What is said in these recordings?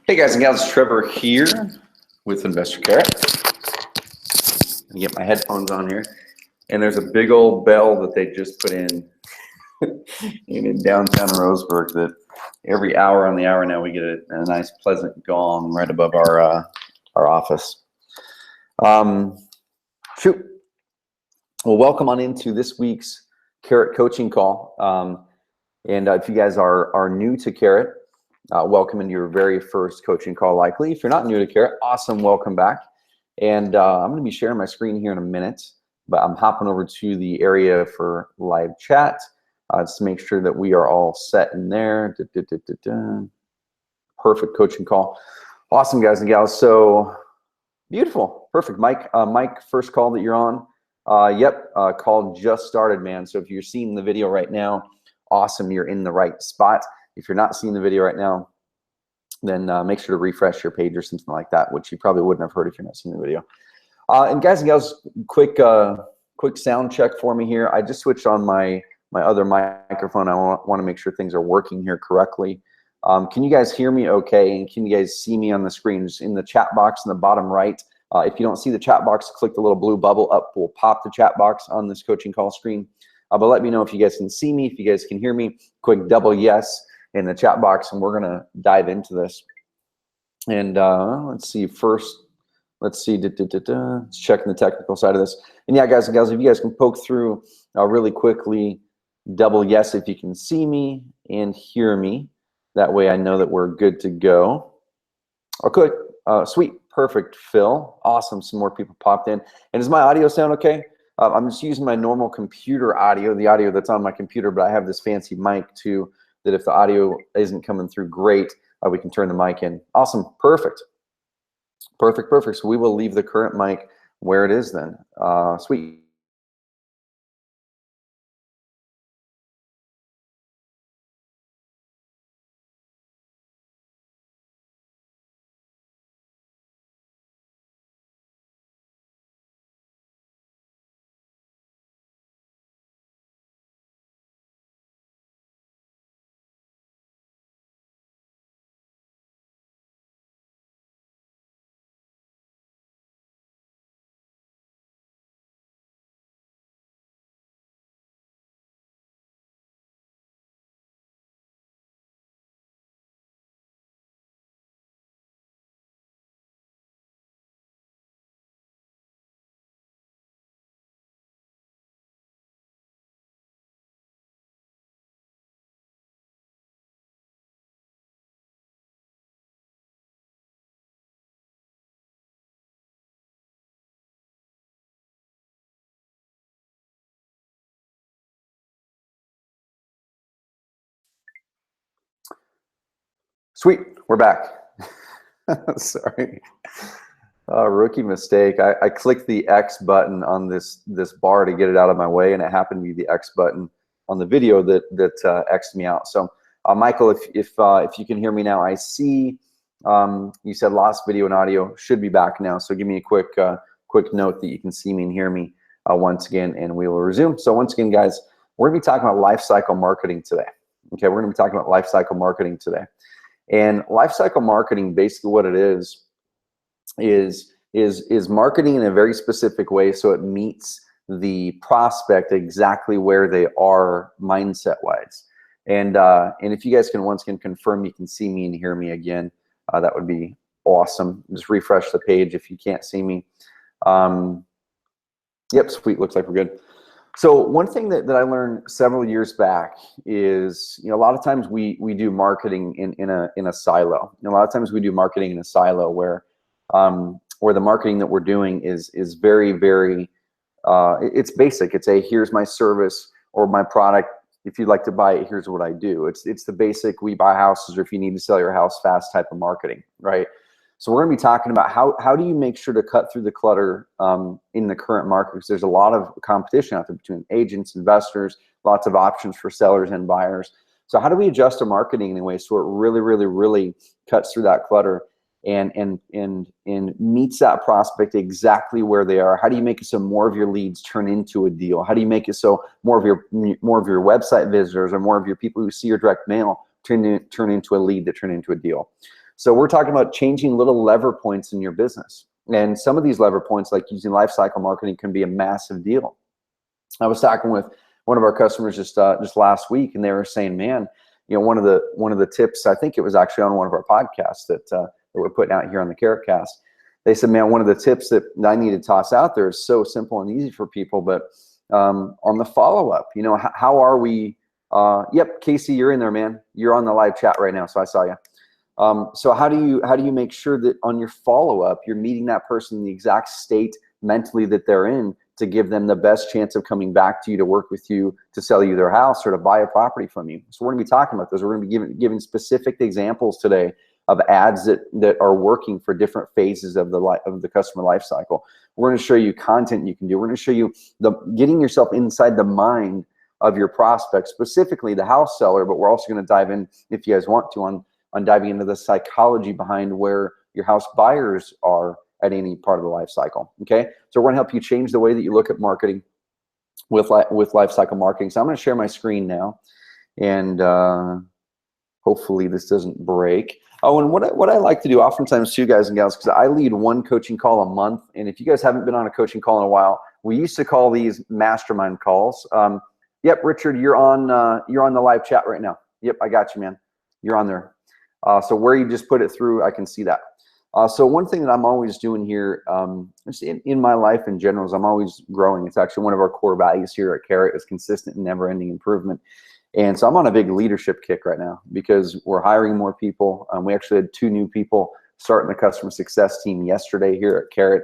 Hey guys and gals, Trevor here with Investor Carrot. Let me get my headphones on here. And there's a big old bell that they just put in in downtown Roseburg that every hour on the hour now we get a nice pleasant gong right above our office. Shoot. Well, welcome on into this week's Carrot coaching call. And if you guys are new to Carrot, welcome into your very first coaching call likely. If you're not new to Carrot, awesome, welcome back. And I'm going to be sharing my screen here in a minute, but I'm hopping over to the area for live chat just to make sure that we are all set in there. Perfect coaching call. Awesome, guys and gals. So beautiful, perfect. Mike, first call that you're on. Call just started, man. So if you're seeing the video right now, awesome, you're in the right spot. If you're not seeing the video right now, then make sure to refresh your page or something like that, which you probably wouldn't have heard if you're not seeing the video. And guys and gals, quick sound check for me here. I just switched on my other microphone. I want to make sure things are working here correctly. Can you guys hear me okay? And can you guys see me on the screen? Just in the chat box in the bottom right. If you don't see the chat box, click the little blue bubble up. We'll pop the chat box on this coaching call screen. But let me know if you guys can see me, if you guys can hear me. Quick double yes in the chat box, and we're gonna dive into this. And let's see first. Let's see. Let's check the technical side of this. And yeah, guys and gals, if you guys can poke through really quickly, double yes if you can see me and hear me. That way I know that we're good to go. Okay, sweet, perfect, Phil. Awesome, some more people popped in. And does my audio sound okay? I'm just using my normal computer audio, the audio that's on my computer, but I have this fancy mic too, that if the audio isn't coming through great, we can turn the mic in. Awesome, perfect. Perfect. So we will leave the current mic where it is then. Sweet. Sweet, we're back. Sorry. Rookie mistake. I clicked the X button on this bar to get it out of my way, and it happened to be the X button on the video that X'd me out. So, Michael, if you can hear me now, I see you said lost video and audio. Should be back now. So give me a quick note that you can see me and hear me once again, and we will resume. So once again, guys, we're gonna be talking about lifecycle marketing today. Okay, we're gonna be talking about lifecycle marketing today. And lifecycle marketing, basically what it is marketing in a very specific way so it meets the prospect exactly where they are mindset wise. And if you guys can once again confirm you can see me and hear me again, that would be awesome. Just refresh the page if you can't see me. Yep, sweet, looks like we're good. So one thing that I learned several years back is, a lot of times we do marketing in a silo. A lot of times we do marketing in a silo where the marketing that we're doing is very, very, it's basic. It's here's my service or my product. If you'd like to buy it, here's what I do. It's the basic we buy houses or if you need to sell your house fast type of marketing, right? So we're going to be talking about how do you make sure to cut through the clutter in the current market, because there's a lot of competition out there between agents, investors, lots of options for sellers and buyers. So how do we adjust our marketing in a way so it really, really, really cuts through that clutter and meets that prospect exactly where they are? How do you make it so more of your leads turn into a deal? How do you make it so more of your website visitors or more of your people who see your direct mail turn into a lead that turn into a deal? So we're talking about changing little lever points in your business. And some of these lever points, like using lifecycle marketing, can be a massive deal. I was talking with one of our customers just last week, and they were saying, man, you know, one of the tips, I think it was actually on one of our podcasts that we're putting out here on the Carrot Cast. They said, man, one of the tips that I need to toss out there is so simple and easy for people, but on the follow-up, you know, how are we? Yep, Casey, you're in there, man. You're on the live chat right now, so I saw you. So how do you make sure that on your follow-up, you're meeting that person in the exact state mentally that they're in to give them the best chance of coming back to you, to work with you, to sell you their house, or to buy a property from you? So we're going to be talking about those. We're going to be giving specific examples today of ads that are working for different phases of the customer life cycle. We're going to show you content you can do. We're going to show you getting yourself inside the mind of your prospect, specifically the house seller, but we're also going to dive in, if you guys want to, on diving into the psychology behind where your house buyers are at any part of the life cycle. Okay, so we're going to help you change the way that you look at marketing with life cycle marketing. So I'm going to share my screen now, and hopefully this doesn't break. Oh, and what I like to do oftentimes too, guys and gals, because I lead one coaching call a month, and if you guys haven't been on a coaching call in a while, we used to call these mastermind calls. Yep, Richard, you're on the live chat right now. Yep, I got you, man. You're on there. So where you just put it through, I can see that. So one thing that I'm always doing here, just in my life in general, is I'm always growing. It's actually one of our core values here at Carrot, is consistent and never-ending improvement. And so I'm on a big leadership kick right now because we're hiring more people. We actually had 2 new people starting the customer success team yesterday here at Carrot.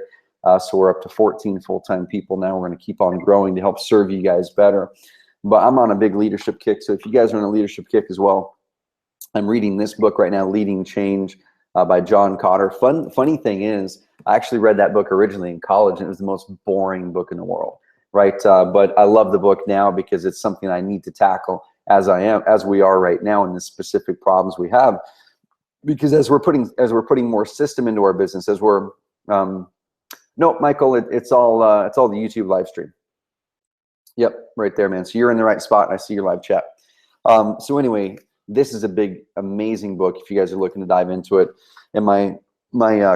So we're up to 14 full-time people now. We're going to keep on growing to help serve you guys better. But I'm on a big leadership kick. So if you guys are on a leadership kick as well, I'm reading this book right now, Leading Change by John Cotter. Funny thing is, I actually read that book originally in college, and it was the most boring book in the world, right? But I love the book now because it's something I need to tackle as we are right now in the specific problems we have. Because as we're putting more system into our business, as we're no, Michael, it's all the YouTube live stream. Yep, right there, man. So you're in the right spot, and I see your live chat. So anyway, this is a big, amazing book if you guys are looking to dive into it. And my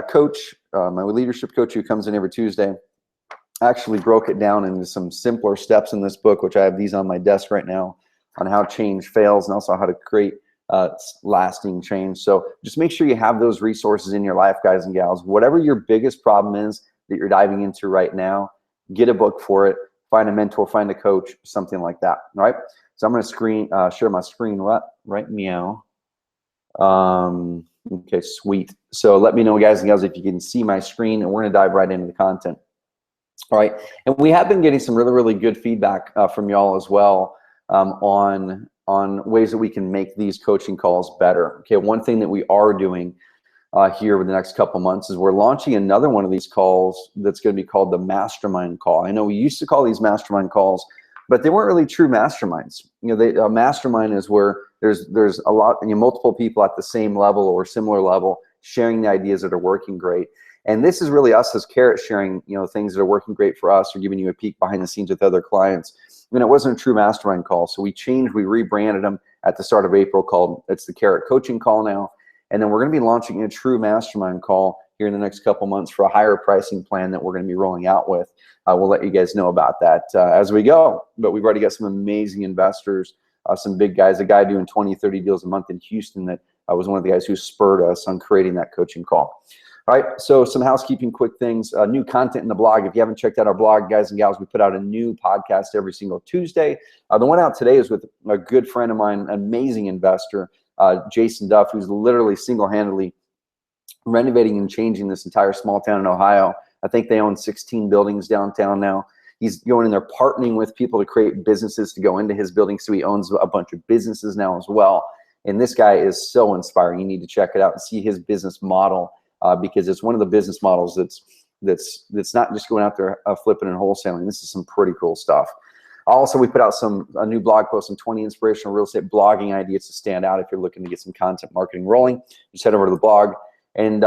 coach, my leadership coach who comes in every Tuesday, actually broke it down into some simpler steps in this book, which I have these on my desk right now, on how change fails and also how to create lasting change. So just make sure you have those resources in your life, guys and gals. Whatever your biggest problem is that you're diving into right now, get a book for it, find a mentor, find a coach, something like that. All right. So I'm going to share my screen right meow. Okay, sweet. So let me know, guys and gals, if you can see my screen, and we're going to dive right into the content. All right. And we have been getting some really, really good feedback from y'all as well on ways that we can make these coaching calls better. Okay, one thing that we are doing here over the next couple months is we're launching another one of these calls that's going to be called the mastermind call. I know we used to call these mastermind calls, but they weren't really true masterminds. You know, a mastermind is where there's a lot, multiple people at the same level or similar level sharing the ideas that are working great. And this is really us as Carrot sharing, things that are working great for us, or giving you a peek behind the scenes with other clients. And it wasn't a true mastermind call. So we rebranded them at the start of April, it's the Carrot Coaching Call now. And then we're going to be launching a true mastermind call here in the next couple months for a higher pricing plan that we're going to be rolling out with. We'll let you guys know about that as we go. But we've already got some amazing investors, some big guys, a guy doing 20, 30 deals a month in Houston that was one of the guys who spurred us on creating that coaching call. All right, so some housekeeping quick things, new content in the blog. If you haven't checked out our blog, guys and gals, we put out a new podcast every single Tuesday. The one out today is with a good friend of mine, amazing investor, Jason Duff, who's literally single-handedly renovating and changing this entire small town in Ohio. I think they own 16 buildings downtown now. He's going in there partnering with people to create businesses to go into his building. So he owns a bunch of businesses now as well. And this guy is so inspiring. You need to check it out and see his business model because it's one of the business models that's not just going out there flipping and wholesaling. This is some pretty cool stuff. Also, we put out a new blog post on 20 inspirational real estate blogging ideas to stand out if you're looking to get some content marketing rolling. Just head over to the blog. And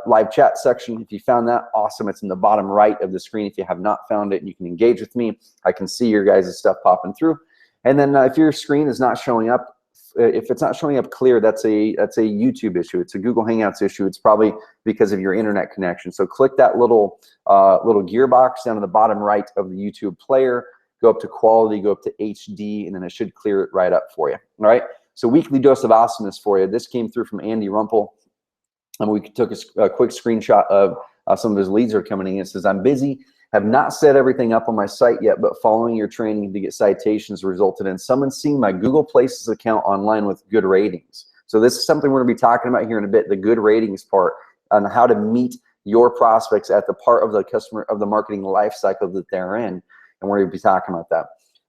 live chat section, if you found that, awesome. It's in the bottom right of the screen. If you have not found it, you can engage with me. I can see your guys' stuff popping through. And then if your screen is not showing up if it's not showing up clear, that's a YouTube issue. It's a Google Hangouts issue. It's probably because of your internet connection. So click that little gearbox down in the bottom right of the YouTube player. Go up to quality, go up to HD, and then it should clear it right up for you. All right. So weekly dose of awesomeness for you. This came through from Andy Rumpel, and we took a quick screenshot of some of his leads are coming in. It says, I'm busy, have not set everything up on my site yet, but following your training to get citations resulted in someone seeing my Google Places account online with good ratings. So this is something we're gonna be talking about here in a bit, the good ratings part, on how to meet your prospects at the part of the customer, of the marketing life cycle that they're in. And we're gonna be talking about that.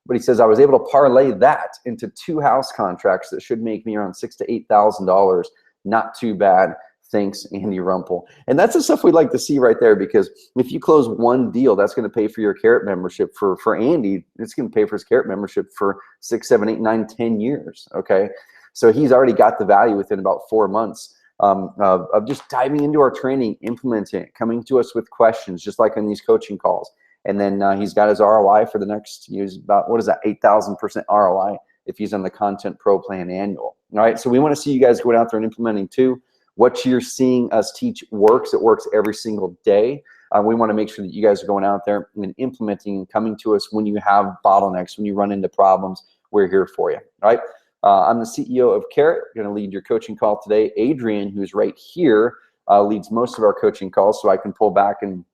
But he says, I was able to parlay that into 2 house contracts that should make me around $6,000 to $8,000. Not too bad. Thanks, Andy Rumpel. And that's the stuff we'd like to see right there, because if you close one deal, that's going to pay for your Carrot membership. For Andy, it's going to pay for his Carrot membership for 6, 7, 8, 9, 10 years. Okay, so he's already got the value within about 4 months of just diving into our training, implementing it, coming to us with questions, just like on these coaching calls. And then he's got his ROI for the next, use about, what is that, 8,000% ROI if he's on the Content Pro Plan Annual. All right, so we want to see you guys going out there and implementing too. What you're seeing us teach works. It works every single day. We want to make sure that you guys are going out there and implementing and coming to us when you have bottlenecks, when you run into problems. We're here for you. All right. I'm the CEO of Carrot. Going to lead your coaching call today. Adrian, who's right here, leads most of our coaching calls, so I can pull back and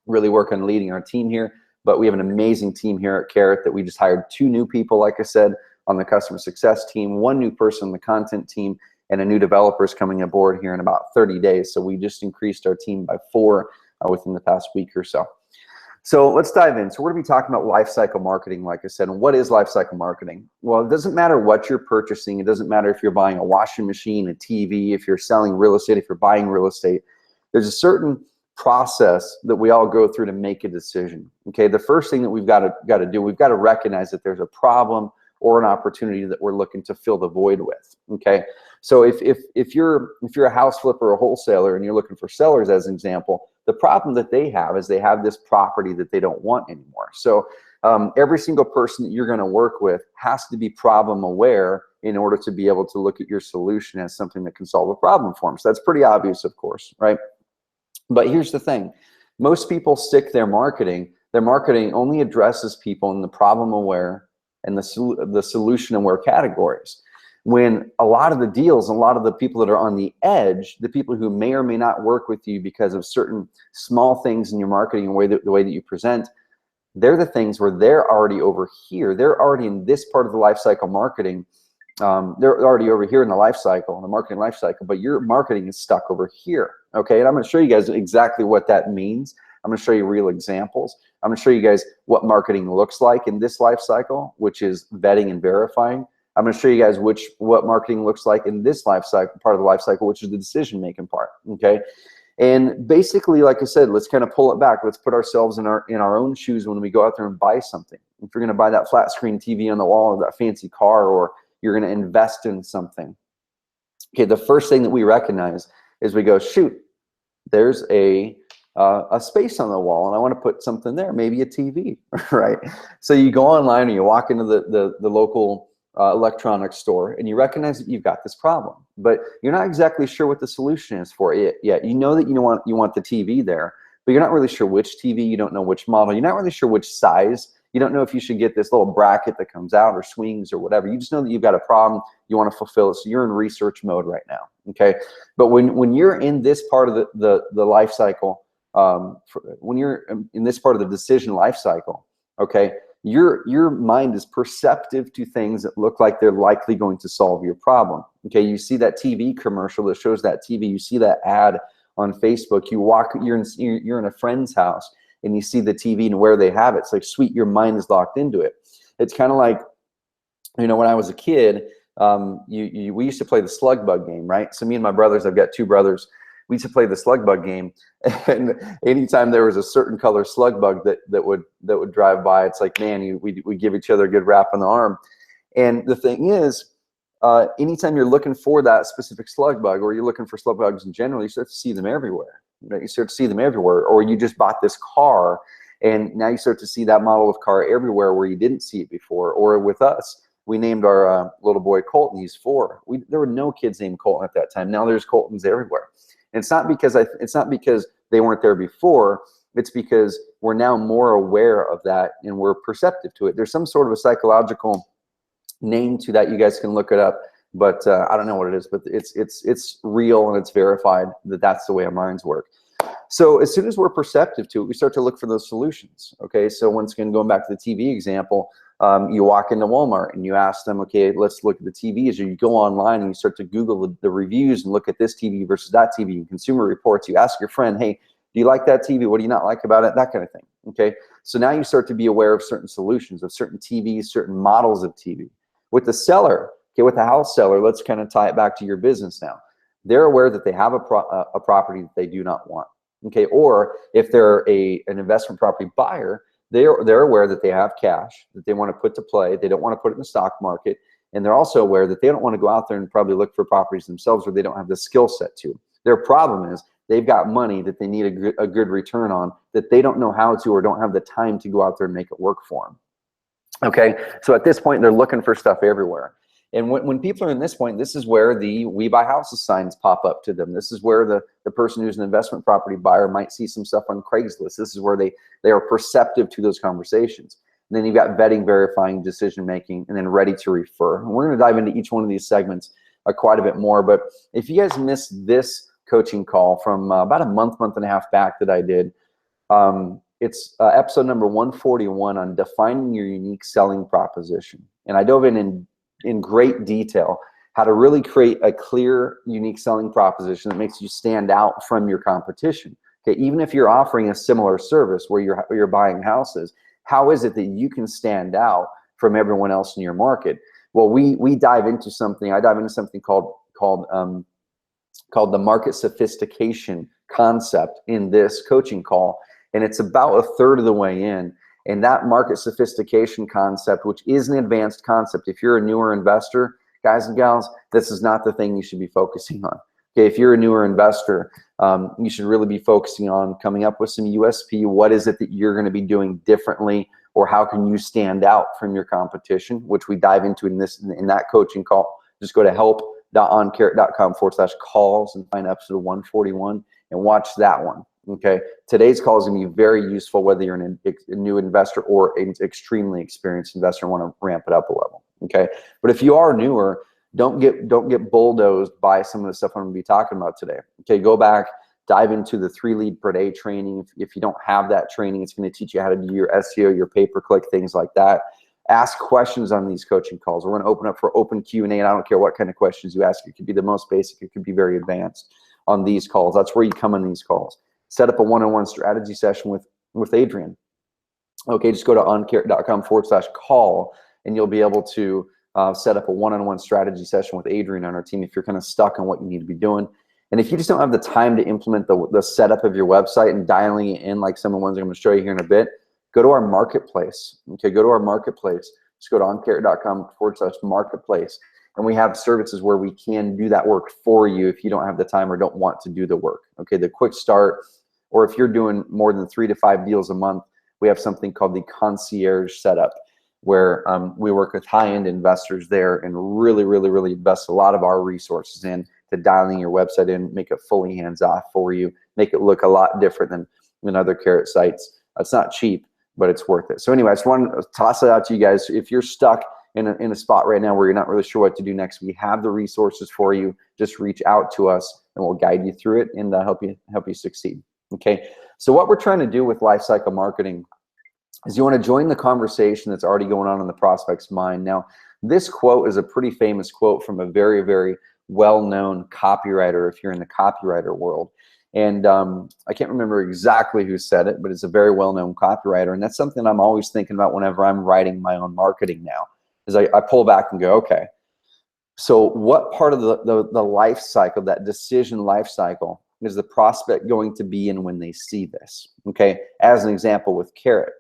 really work on leading our team here. But we have an amazing team here at Carrot that we just hired 2 new people, like I said, on the customer success team, 1 new person on the content team, and a new developer is coming aboard here in about 30 days. So we just increased our team by 4 within the past week or so. So let's dive in. So we're going to be talking about lifecycle marketing, like I said. And what is lifecycle marketing? Well, it doesn't matter what you're purchasing. It doesn't matter if you're buying a washing machine, a TV, if you're selling real estate, if you're buying real estate. There's a certain process that we all go through to make a decision. Okay, the first thing that we've got to do, we've got to recognize that there's a problem or an opportunity that we're looking to fill the void with. Okay, so if you're a house flipper or a wholesaler and you're looking for sellers, as an example, the problem that they have is they have this property that they don't want anymore. So every single person that you're going to work with has to be problem aware in order to be able to look at your solution as something that can solve a problem for them. So that's pretty obvious, of course, right? But here's the thing: most people stick their marketing only addresses people in the problem aware and the solution aware categories. When a lot of the deals, a lot of the people that are on the edge, the people who may or may not work with you because of certain small things in your marketing and the way that you present, they're the things where they're already over here. They're already in this part of the life cycle marketing. They're already over here in the life cycle, in the marketing life cycle, but your marketing is stuck over here. Okay, and I'm going to show you guys exactly what that means. I'm going to show you real examples. I'm going to show you guys what marketing looks like in this life cycle, which is vetting and verifying. I'm going to show you guys what marketing looks like in this life cycle, part of the life cycle, which is the decision-making part. Okay, and basically, like I said, let's kind of pull it back. Let's put ourselves in our own shoes when we go out there and buy something. If you're going to buy that flat screen TV on the wall, or that fancy car, or you're going to invest in something, okay, the first thing that we recognize is we go, shoot, there's a space on the wall and I want to put something there, maybe a TV, right? So you go online or you walk into the local electronics store and you recognize that you've got this problem, but you're not exactly sure what the solution is for it yet. You know that you want the TV there, but you're not really sure which TV, you don't know which model, you're not really sure which size. You don't know if you should get this little bracket that comes out or swings or whatever. You just know that you've got a problem, you want to fulfill it, so you're in research mode right now, okay? But when you're in this part of the life cycle, when you're in this part of the decision life cycle, okay, your mind is perceptive to things that look like they're likely going to solve your problem. Okay, you see that TV commercial that shows that TV, you see that ad on Facebook, you're in a friend's house and you see the TV and where they have it. It's like, sweet, your mind is locked into it. It's kind of like, you know, when I was a kid, we used to play the slug bug game, right? So me and my brothers, I've got 2 brothers, we used to play the slug bug game, and anytime there was a certain color slug bug that would drive by, it's like, man, we give each other a good rap on the arm. And the thing is, anytime you're looking for that specific slug bug, or you're looking for slug bugs in general, you start to see them everywhere. Right? You start to see them everywhere. Or you just bought this car, and now you start to see that model of car everywhere where you didn't see it before. Or with us, we named our little boy Colton. He's 4. There were no kids named Colton at that time. Now there's Coltons everywhere. And it's not because they weren't there before. It's because we're now more aware of that and we're perceptive to it. There's some sort of a psychological name to that. You guys can look it up, but I don't know what it is, but it's real and it's verified that that's the way our minds work. So as soon as we're perceptive to it, we start to look for those solutions. Okay, so once again, going back to the TV example, you walk into Walmart and you ask them, okay, let's look at the TVs. Or you go online and you start to Google the reviews and look at this TV versus that TV and Consumer Reports. You ask your friend, hey, do you like that TV? What do you not like about it? That kind of thing. Okay, so now you start to be aware of certain solutions, of certain TVs, certain models of TV. With the seller, okay, with the house seller, let's kind of tie it back to your business now. They're aware that they have a property that they do not want. Okay, or if they're an investment property buyer, they're aware that they have cash that they want to put to play. They don't want to put it in the stock market, and they're also aware that they don't want to go out there and probably look for properties themselves, or they don't have the skill set to. Their problem is they've got money that they need a good return on that they don't know how to or don't have the time to go out there and make it work for them. Okay, so at this point, they're looking for stuff everywhere. And when people are in this point, this is where the We Buy Houses signs pop up to them. This is where the person who's an investment property buyer might see some stuff on Craigslist. This is where they are perceptive to those conversations. And then you've got vetting, verifying, decision-making, and then ready to refer. And we're going to dive into each one of these segments quite a bit more. But if you guys missed this coaching call from about a month and a half back that I did, it's episode number 141 on defining your unique selling proposition. And I dove in great detail how to really create a clear, unique selling proposition that makes you stand out from your competition. Okay, even if you're offering a similar service where you're buying houses, how is it that you can stand out from everyone else in your market? Well, we dive into something. I dive into something called the market sophistication concept in this coaching call, and it's about a third of the way in. And that market sophistication concept, which is an advanced concept, if you're a newer investor, guys and gals, this is not the thing you should be focusing on. Okay, if you're a newer investor, you should really be focusing on coming up with some USP. What is it that you're going to be doing differently, or how can you stand out from your competition, which we dive into in that coaching call. Just go to help.oncarrot.com/calls and find episode 141 and watch that one. Okay, today's call is going to be very useful whether you're a new investor or an extremely experienced investor and want to ramp it up a level. Okay, but if you are newer, don't get bulldozed by some of the stuff I'm going to be talking about today. Okay, go back, dive into the 3 lead per day training. If you don't have that training, it's going to teach you how to do your SEO, your pay-per-click, things like that. Ask questions on these coaching calls. We're going to open up for open Q&A, and I don't care what kind of questions you ask. It could be the most basic. It could be very advanced on these calls. That's where you come on these calls. Set up a one-on-one strategy session with Adrian. Okay, just go to oncarrot.com/call and you'll be able to set up a one-on-one strategy session with Adrian on our team if you're kind of stuck on what you need to be doing. And if you just don't have the time to implement the setup of your website and dialing it in like some of the ones I'm going to show you here in a bit, go to our marketplace. Okay, go to our marketplace. Just go to oncarrot.com/marketplace. And we have services where we can do that work for you if you don't have the time or don't want to do the work. Okay, the quick start, or if you're doing more than 3 to 5 deals a month, we have something called the concierge setup, where we work with high-end investors there and really invest a lot of our resources in to dialing your website in, make it fully hands-off for you, make it look a lot different than other Carrot sites. It's not cheap, but it's worth it. So anyway, I just want to toss it out to you guys. If you're stuck in a spot right now where you're not really sure what to do next, we have the resources for you. Just reach out to us and we'll guide you through it and help you succeed. Okay, so what we're trying to do with Lifecycle Marketing is you want to join the conversation that's already going on in the prospect's mind. Now, this quote is a pretty famous quote from a very well-known copywriter if you're in the copywriter world. And I can't remember exactly who said it, but it's a very well-known copywriter. And that's something I'm always thinking about whenever I'm writing my own marketing now, is I pull back and go, okay, so what part of the life cycle, that decision life cycle, is the prospect going to be in when they see this? Okay, as an example with Carrot,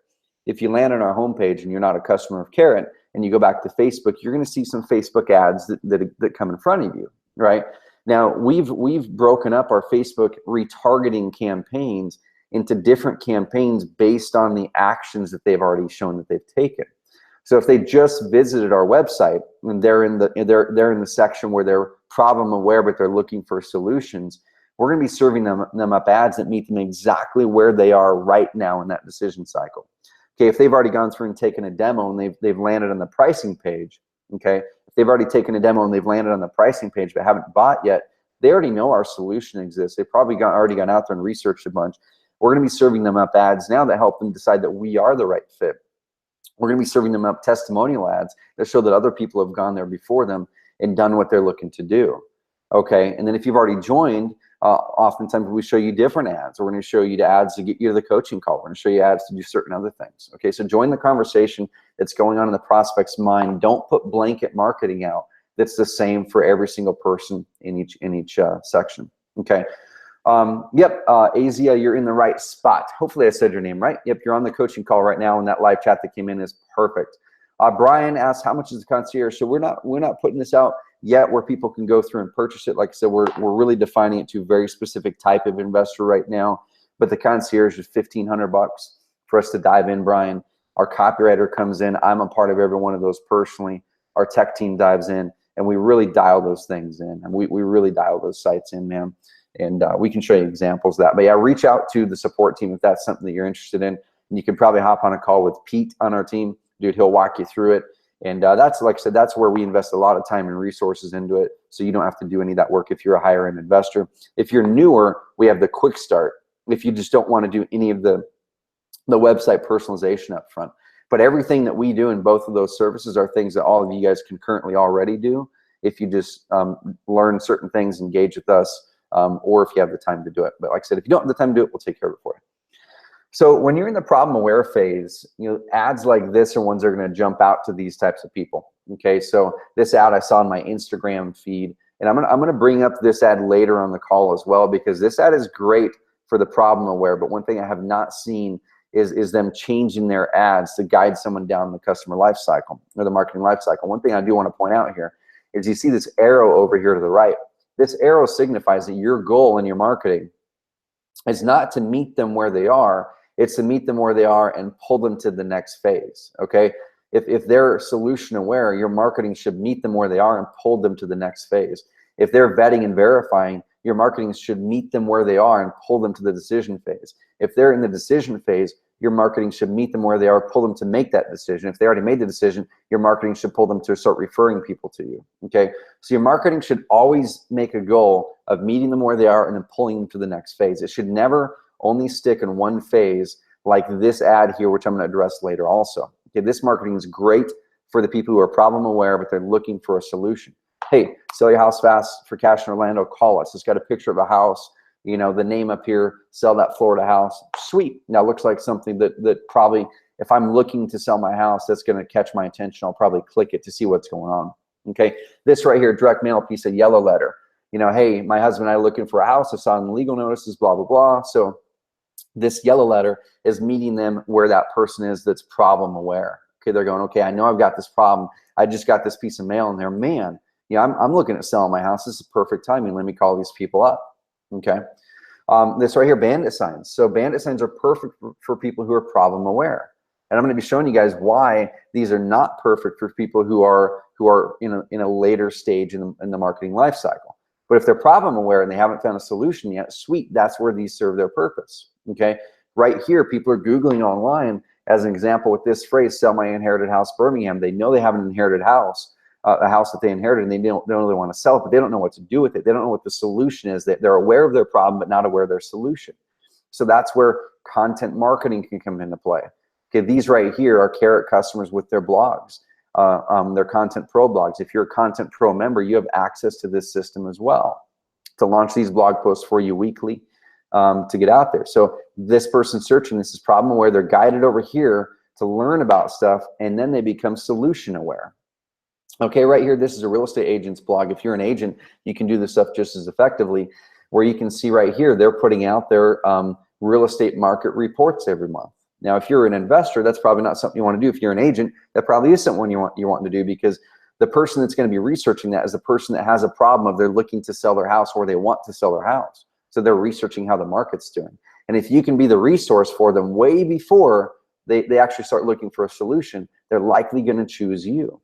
if you land on our homepage and you're not a customer of Carrot and you go back to Facebook, you're going to see some Facebook ads that come in front of you, right? Now, we've broken up our Facebook retargeting campaigns into different campaigns based on the actions that they've already shown that they've taken. So if they just visited our website and they're in the section where they're problem aware but they're looking for solutions, we're going to be serving them up ads that meet them exactly where they are right now in that decision cycle. Okay, if they've already gone through and taken a demo and they've landed on the pricing page, okay, if they've already taken a demo and they've landed on the pricing page but haven't bought yet, they already know our solution exists. They've probably already gone out there and researched a bunch. We're going to be serving them up ads now that help them decide that we are the right fit. We're going to be serving them up testimonial ads that show that other people have gone there before them and done what they're looking to do. Okay, and then if you've already joined, oftentimes we show you different ads. We're going to show you the ads to get you to the coaching call. We're going to show you ads to do certain other things. Okay, so join the conversation that's going on in the prospect's mind. Don't put blanket marketing out that's the same for every single person in each section. Okay. Azia, you're in the right spot. Hopefully I said your name right. Yep, you're on the coaching call right now, and that live chat that came in is perfect. Brian asked, how much is the concierge? So we're not putting this out yet where people can go through and purchase it. Like I said, we're really defining it to a very specific type of investor right now. But the concierge is $1,500 for us to dive in, Brian. Our copywriter comes in. I'm a part of every one of those personally. Our tech team dives in, and we really dial those things in. And we really dial those sites in, man. And we can show you examples of that. But yeah, reach out to the support team if that's something that you're interested in. And you can probably hop on a call with Pete on our team. Dude, he'll walk you through it. And that's, like I said, that's where we invest a lot of time and resources into it, so you don't have to do any of that work if you're a higher end investor. If you're newer, we have the quick start if you just don't want to do any of the website personalization up front. But everything that we do in both of those services are things that all of you guys can currently already do if you just learn certain things, engage with us, or if you have the time to do it. But like I said, if you don't have the time to do it, we'll take care of it for you. So when you're in the problem aware phase, ads like this are ones that are going to jump out to these types of people. Okay, so this ad I saw in my Instagram feed, and I'm gonna bring up this ad later on the call as well, because this ad is great for the problem aware. But one thing I have not seen is them changing their ads to guide someone down the customer life cycle or the marketing life cycle. One thing I do want to point out here is you see this arrow over here to the right. This arrow signifies that your goal in your marketing is not to meet them where they are. It's to meet them where they are and pull them to the next phase, okay? If they're solution aware, your marketing should meet them where they are and pull them to the next phase. If they're vetting and verifying, your marketing should meet them where they are and pull them to the decision phase. If they're in the decision phase, your marketing should meet them where they are, pull them to make that decision. If they already made the decision, your marketing should pull them to start referring people to you, okay? So your marketing should always make a goal of meeting them where they are and then pulling them to the next phase. It should never only stick in one phase like this ad here, which I'm going to address later also. Okay, this marketing is great for the people who are problem aware, but they're looking for a solution. Hey, sell your house fast for cash in Orlando, call us. It's got a picture of a house, the name up here, sell that Florida house. Sweet. Now, looks like something that probably, if I'm looking to sell my house, that's going to catch my attention. I'll probably click it to see what's going on. Okay, this right here, direct mail piece of yellow letter. Hey, my husband and I are looking for a house. I saw in legal notices, blah, blah, blah. So this yellow letter is meeting them where that person is that's problem aware. Okay, they're going, okay, I know I've got this problem. I just got this piece of mail in there. Man, I'm looking at selling my house. This is perfect timing. Let me call these people up. Okay, this right here, bandit signs. So bandit signs are perfect for people who are problem aware. And I'm going to be showing you guys why these are not perfect for people who are in a later stage in the marketing life cycle. But if they're problem aware and they haven't found a solution yet, sweet, that's where these serve their purpose. Okay, right here, people are Googling online as an example with this phrase, sell my inherited house, Birmingham. They know they have an inherited house, a house that they inherited, and they don't really want to sell it, but they don't know what to do with it. They don't know what the solution is. They're aware of their problem, but not aware of their solution. So that's where content marketing can come into play. Okay, these right here are Carrot customers with their blogs, their Content Pro blogs. If you're a Content Pro member, you have access to this system as well to launch these blog posts for you weekly. To get out there. So this person searching, this is problem aware, they're guided over here to learn about stuff, and then they become solution aware. Okay, right here, this is a real estate agent's blog. If you're an agent, you can do this stuff just as effectively, where you can see right here, they're putting out their real estate market reports every month. Now, if you're an investor, that's probably not something you want to do. If you're an agent, that probably is something you want to do, because the person that's going to be researching that is the person that has a problem of they're looking to sell their house or they want to sell their house. So they're researching how the market's doing. And if you can be the resource for them way before they actually start looking for a solution, they're likely going to choose you.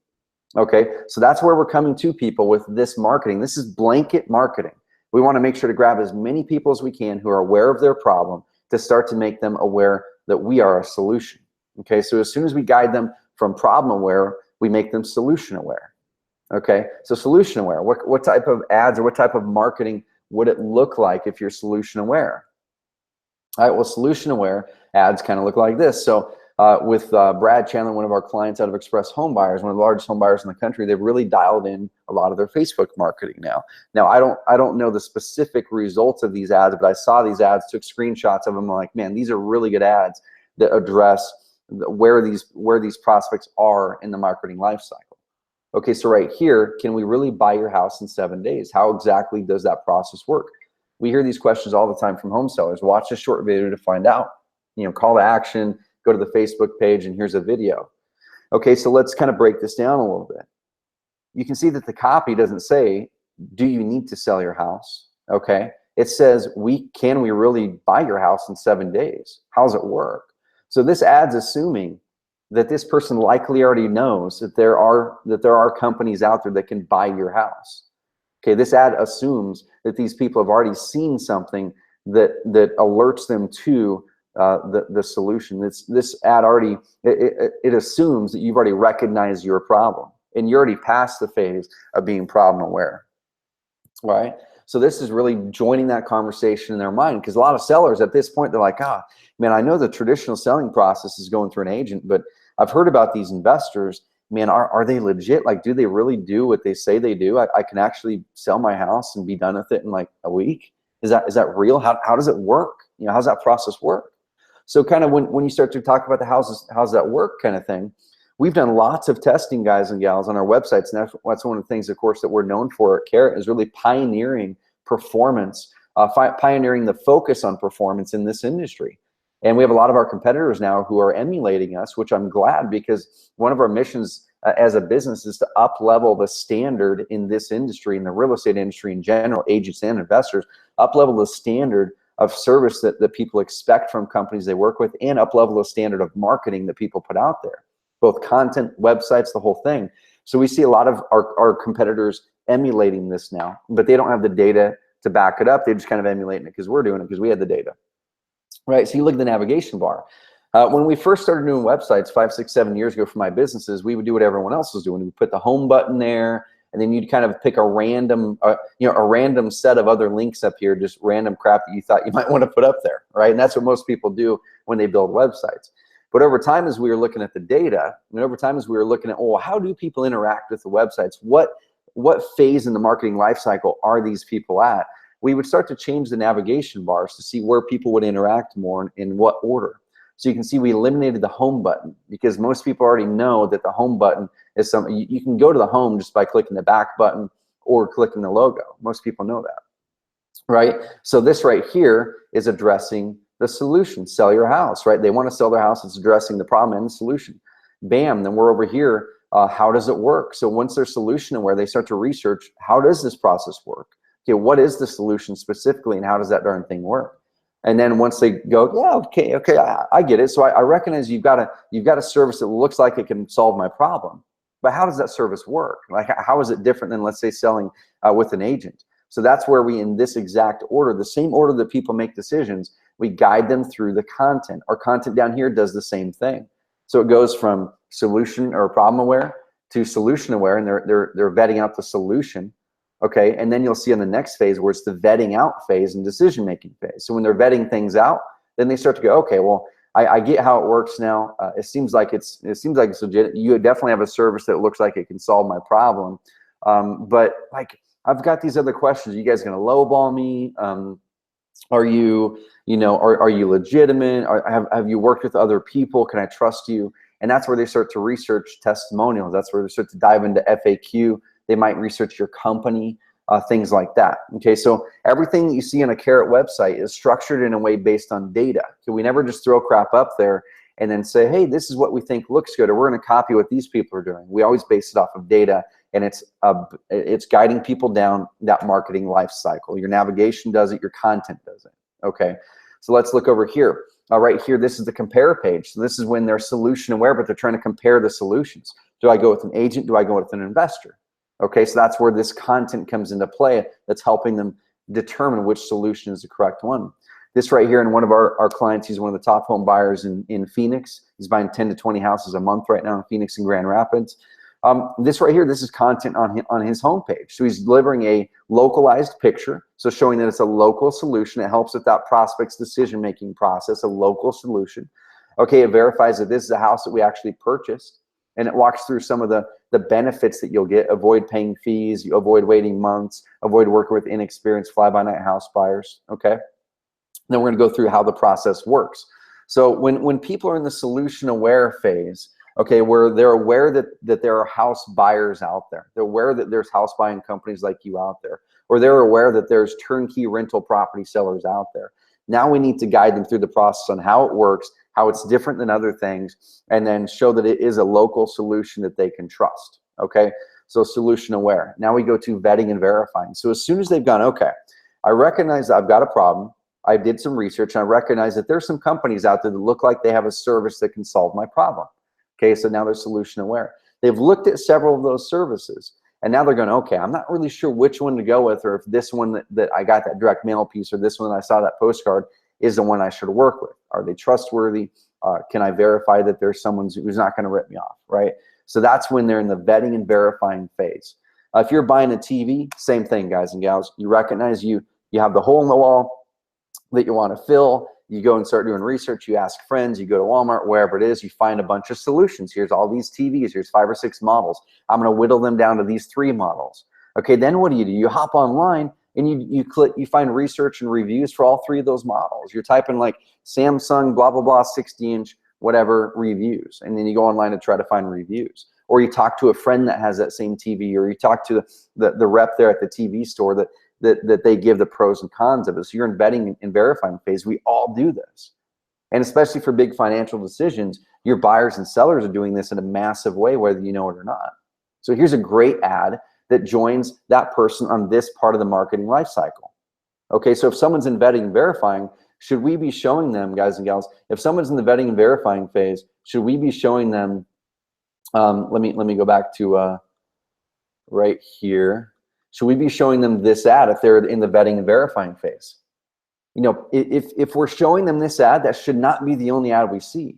Okay, so that's where we're coming to people with this marketing. This is blanket marketing. We want to make sure to grab as many people as we can who are aware of their problem to start to make them aware that we are a solution. Okay, so as soon as we guide them from problem aware, we make them solution aware. Okay, so solution aware, what type of ads or what type of marketing would it look like if you're solution aware? All right, well, solution aware ads kind of look like this. So with Brad Chandler, one of our clients out of Express Home Buyers, one of the largest home buyers in the country, they've really dialed in a lot of their Facebook marketing now. Now, I don't know the specific results of these ads, but I saw these ads, took screenshots of them. I'm like, man, these are really good ads that address where these prospects are in the marketing life cycle. Okay, so right here, can we really buy your house in 7 days? How exactly does that process work? We hear these questions all the time from home sellers. Watch a short video to find out. You know, call to action, go to the Facebook page, and here's a video. Okay, so let's kind of break this down a little bit. You can see that the copy doesn't say, do you need to sell your house? Okay, it says, can we really buy your house in 7 days? How does it work? So this ad's assuming that this person likely already knows that there are companies out there that can buy your house. Okay, this ad assumes that these people have already seen something that alerts them to the solution. This ad already, it assumes that you've already recognized your problem and you're already past the phase of being problem aware, right? So this is really joining that conversation in their mind, because a lot of sellers at this point, they're like, man, I know the traditional selling process is going through an agent, but I've heard about these investors. Man, are they legit? Like, do they really do what they say they do? I can actually sell my house and be done with it in like a week. Is that real? How does it work? You know, how's that process work? So kind of when you start to talk about the how's that work kind of thing, we've done lots of testing, guys and gals, on our websites. And that's one of the things, of course, that we're known for at Carrot, is really pioneering performance, pioneering the focus on performance in this industry. And we have a lot of our competitors now who are emulating us, which I'm glad, because one of our missions as a business is to up-level the standard in this industry, in the real estate industry in general, agents and investors, up-level the standard of service that people expect from companies they work with, and up-level the standard of marketing that people put out there, both content, websites, the whole thing. So we see a lot of our competitors emulating this now, but they don't have the data to back it up. They're just kind of emulating it because we're doing it because we had the data. Right, so you look at the navigation bar. When we first started doing websites 5, 6, 7 years ago for my businesses, we would do what everyone else was doing. We put the home button there, and then you'd kind of pick a random, a random set of other links up here, just random crap that you thought you might want to put up there, right? And that's what most people do when they build websites. But over time, as we were looking at the data, and over time as we were looking at, oh, how do people interact with the websites? What phase in the marketing life cycle are these people at? We would start to change the navigation bars to see where people would interact more and in what order. So you can see we eliminated the home button, because most people already know that the home button is something you can go to the home just by clicking the back button or clicking the logo. Most people know that, right? So this right here is addressing the solution, sell your house, right? They want to sell their house. It's addressing the problem and the solution. Bam, then we're over here. How does it work? So once they're solution aware, they start to research, how does this process work? Okay, what is the solution specifically, and how does that darn thing work? And then once they go, yeah, okay, I get it. So I recognize you've got a service that looks like it can solve my problem, but how does that service work? Like, how is it different than, let's say, selling with an agent? So that's where we, in this exact order, the same order that people make decisions, we guide them through the content. Our content down here does the same thing. So it goes from solution or problem aware to solution aware, and they're vetting out the solution. Okay, and then you'll see in the next phase where it's the vetting out phase and decision-making phase. So when they're vetting things out, then they start to go, okay, well, I get how it works now. It seems like it's legit. You definitely have a service that looks like it can solve my problem. But like, I've got these other questions. Are you guys going to lowball me? Are you legitimate? Have you worked with other people? Can I trust you? And that's where they start to research testimonials. That's where they start to dive into FAQ. They might research your company, things like that. Okay, so everything that you see on a Carrot website is structured in a way based on data. So we never just throw crap up there and then say, hey, this is what we think looks good, or we're going to copy what these people are doing. We always base it off of data, and it's guiding people down that marketing life cycle. Your navigation does it, your content does it. Okay, so let's look over here. right here, this is the compare page. So this is when they're solution aware, but they're trying to compare the solutions. Do I go with an agent? Do I go with an investor? Okay, so that's where this content comes into play that's helping them determine which solution is the correct one. This right here, and one of our clients, he's one of the top home buyers in Phoenix. He's buying 10 to 20 houses a month right now in Phoenix and Grand Rapids. This right here, this is content on his homepage. So he's delivering a localized picture, so showing that it's a local solution. It helps with that prospect's decision-making process, a local solution. Okay, it verifies that this is a house that we actually purchased, and it walks through some of the benefits that you'll get. Avoid paying fees, you avoid waiting months, avoid working with inexperienced fly-by-night house buyers, okay? Then we're gonna go through how the process works. So when people are in the solution-aware phase, okay, where they're aware that there are house buyers out there, they're aware that there's house buying companies like you out there, or they're aware that there's turnkey rental property sellers out there. Now we need to guide them through the process on how it works, how it's different than other things, and then show that it is a local solution that they can trust, okay? So solution aware. Now we go to vetting and verifying. So as soon as they've gone, okay, I recognize that I've got a problem, I did some research, and I recognize that there's some companies out there that look like they have a service that can solve my problem. Okay, so now they're solution aware. They've looked at several of those services, and now they're going, okay, I'm not really sure which one to go with, or if this one that I got that direct mail piece, or this one that I saw that postcard is the one I should work with. Are they trustworthy? Can I verify that there's someone who's not going to rip me off, right? So that's when they're in the vetting and verifying phase. If you're buying a TV, same thing, guys and gals. You recognize you have the hole in the wall that you want to fill. You go and start doing research, you ask friends, you go to Walmart, wherever it is, you find a bunch of solutions. Here's all these TVs, here's 5 or 6 models. I'm gonna whittle them down to these 3 models. Okay, then what do? You hop online and you find research and reviews for all 3 of those models. You're typing like Samsung, blah, blah, blah, 60-inch, whatever, reviews. And then you go online to try to find reviews. Or you talk to a friend that has that same TV, or you talk to the rep there at the TV store that they give the pros and cons of it. So you're in vetting and verifying phase. We all do this. And especially for big financial decisions, your buyers and sellers are doing this in a massive way, whether you know it or not. So here's a great ad that joins that person on this part of the marketing life cycle. Okay, so if someone's in vetting and verifying, should we be showing them, guys and gals, if someone's in the vetting and verifying phase, should we be showing them, let me go back to right here. Should we be showing them this ad if they're in the vetting and verifying phase? You know, if we're showing them this ad, that should not be the only ad we see.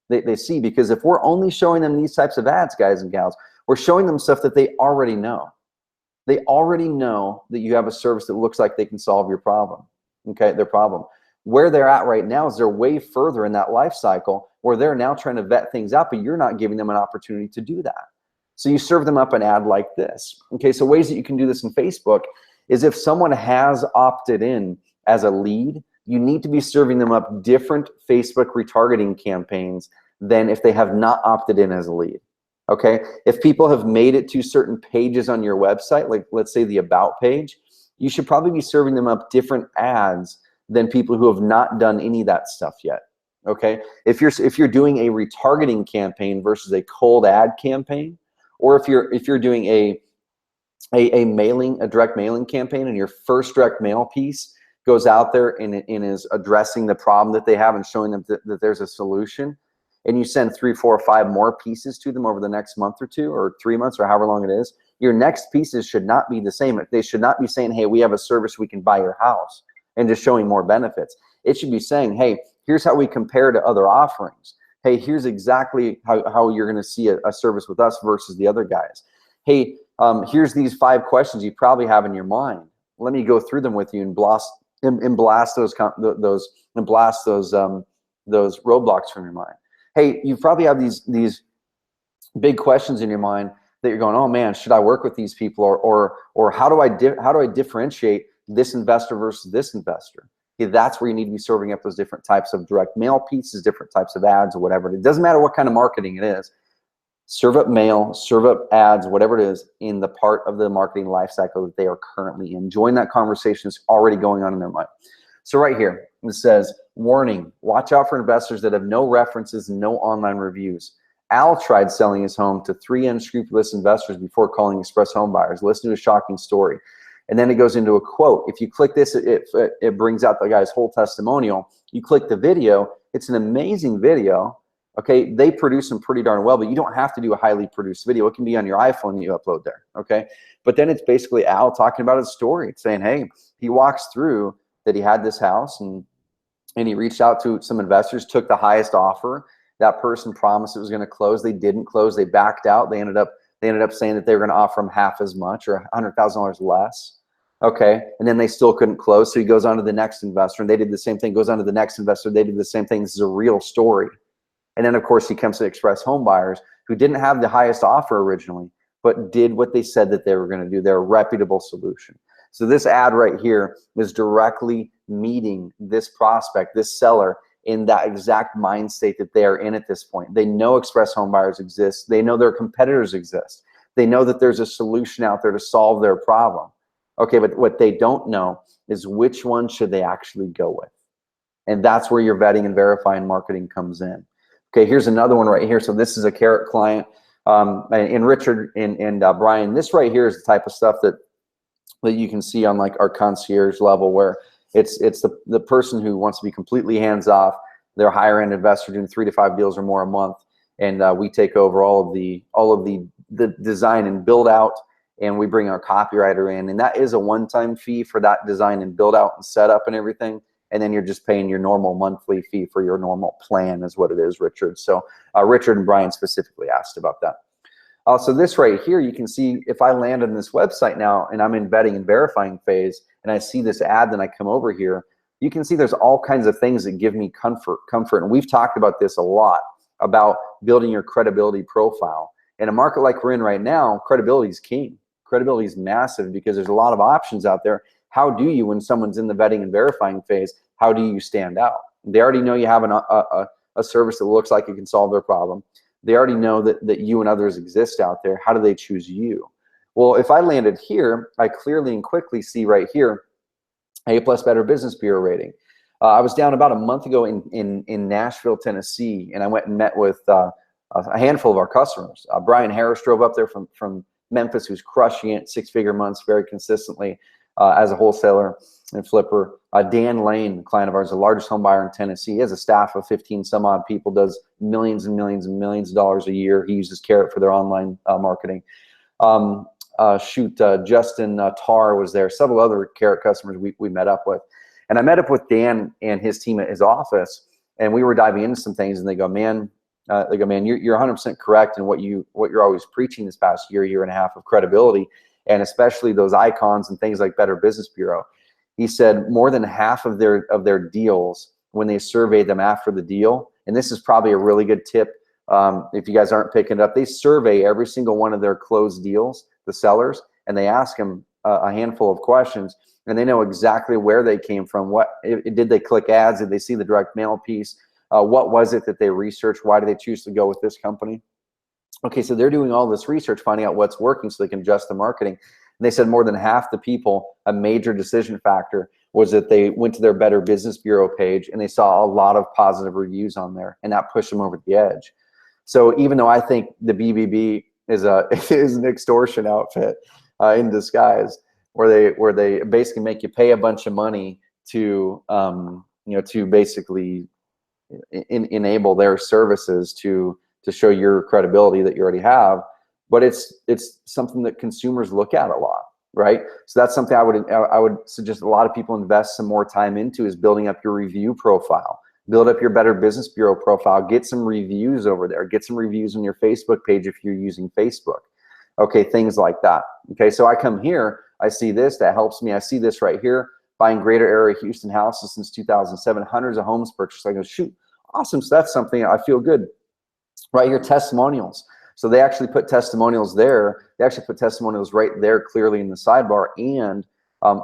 They see, because if we're only showing them these types of ads, guys and gals, we're showing them stuff that they already know. They already know that you have a service that looks like they can solve your problem, okay, their problem. Where they're at right now is they're way further in that life cycle where they're now trying to vet things out, but you're not giving them an opportunity to do that. So you serve them up an ad like this. Okay, so ways that you can do this in Facebook is if someone has opted in as a lead, you need to be serving them up different Facebook retargeting campaigns than if they have not opted in as a lead. Okay, if people have made it to certain pages on your website, like let's say the About page, you should probably be serving them up different ads than people who have not done any of that stuff yet. Okay, if you're doing a retargeting campaign versus a cold ad campaign, or if you're doing a direct mailing campaign, and your first direct mail piece goes out there and is addressing the problem that they have and showing them that there's a solution, and you send 3, 4, or 5 more pieces to them over the next month or 2 or 3 months or however long it is, your next pieces should not be the same. They should not be saying, hey, we have a service, we can buy your house, and just showing more benefits. It should be saying, hey, here's how we compare to other offerings. Hey, here's exactly how you're going to see a service with us versus the other guys. Hey, here's these 5 questions you probably have in your mind. Let me go through them with you and blast those roadblocks from your mind. Hey, you probably have these big questions in your mind that you're going, oh man, should I work with these people, or how do I differentiate this investor versus this investor? Okay, that's where you need to be serving up those different types of direct mail pieces, different types of ads, or whatever. It doesn't matter what kind of marketing it is. Serve up mail, serve up ads, whatever it is, in the part of the marketing life cycle that they are currently in. Join that conversation that's already going on in their mind. So right here, it says, warning, watch out for investors that have no references and no online reviews. Al tried selling his home to 3 unscrupulous investors before calling Express Home Buyers. Listen to a shocking story. And then it goes into a quote. If you click this, it brings out the guy's whole testimonial. You click the video, It's an amazing video. Okay, they produce them pretty darn well, but you don't have to do a highly produced video. It can be on your iPhone that you upload there, okay? But then it's basically Al talking about his story. It's saying, hey, he walks through that he had this house and he reached out to some investors, took the highest offer. That person promised it was gonna close. They didn't close, they backed out. They ended up saying that they were gonna offer him half as much or $100,000 less. Okay, and then they still couldn't close. So he goes on to the next investor and they did the same thing, goes on to the next investor, they did the same thing. This is a real story. And then, of course, he comes to Express Home Buyers, who didn't have the highest offer originally, but did what they said that they were going to do. They're a reputable solution. So this ad right here is directly meeting this prospect, this seller, in that exact mind state that they are in at this point. They know Express Home Buyers exist. They know their competitors exist. They know that there's a solution out there to solve their problem. Okay, but what they don't know is which one should they actually go with. And that's where your vetting and verifying marketing comes in. Okay, here's another one right here. So this is a Carrot client. And Richard and Brian, this right here is the type of stuff that you can see on like our concierge level, where it's the person who wants to be completely hands off. They're a higher end investor doing 3 to 5 deals or more a month, and we take over all of the design and build out, and we bring our copywriter in, and that is a one-time fee for that design and build out and setup and everything. And then you're just paying your normal monthly fee for your normal plan is what it is, Richard. So Richard and Brian specifically asked about that. So this right here, you can see if I land on this website now and I'm in vetting and verifying phase and I see this ad, then I come over here, you can see there's all kinds of things that give me comfort. And we've talked about this a lot, about building your credibility profile. In a market like we're in right now, credibility is king. Credibility is massive because there's a lot of options out there. How do you, when someone's in the vetting and verifying phase, how do you stand out? They already know you have a service that looks like it can solve their problem. They already know that you and others exist out there. How do they choose you? Well, if I landed here, I clearly and quickly see right here, A+ Better Business Bureau rating. I was down about a month ago in Nashville, Tennessee, and I went and met with a handful of our customers. Brian Harris drove up there from Memphis, who's crushing it, 6-figure months very consistently as a wholesaler and flipper. Dan Lane, client of ours, the largest home buyer in Tennessee. He has a staff of 15 some odd people, does millions and millions and millions of dollars a year. He uses Carrot for their online marketing. Justin Tarr was there. Several other Carrot customers we met up with. And I met up with Dan and his team at his office, and we were diving into some things, and they go, man, you're 100% correct in what you're always preaching this past year and a half of credibility, and especially those icons and things like Better Business Bureau. He said more than half of their deals, when they survey them after the deal, and this is probably a really good tip if you guys aren't picking it up, they survey every single one of their closed deals, the sellers, and they ask them a handful of questions, and they know exactly where they came from. Did they click ads? Did they see the direct mail piece? What was it that they researched? Why did they choose to go with this company? Okay, so they're doing all this research, finding out what's working so they can adjust the marketing. And they said more than half the people, a major decision factor was that they went to their Better Business Bureau page and they saw a lot of positive reviews on there, and that pushed them over the edge. So even though I think the BBB is an extortion outfit in disguise, where they basically make you pay a bunch of money to to basically enable their services to show your credibility that you already have, but it's something that consumers look at a lot, right? So that's something I would suggest a lot of people invest some more time into, is building up your review profile, build up your Better Business Bureau profile, get some reviews over there, get some reviews on your Facebook page if you're using Facebook. Okay, things like that. Okay, so I come here, I see this, that helps me. I see this right here, buying greater area Houston houses since 2007, hundreds of homes purchased. I go, shoot, awesome. So that's something I feel good. Right here, testimonials. So they actually put testimonials there. They actually put testimonials right there clearly in the sidebar and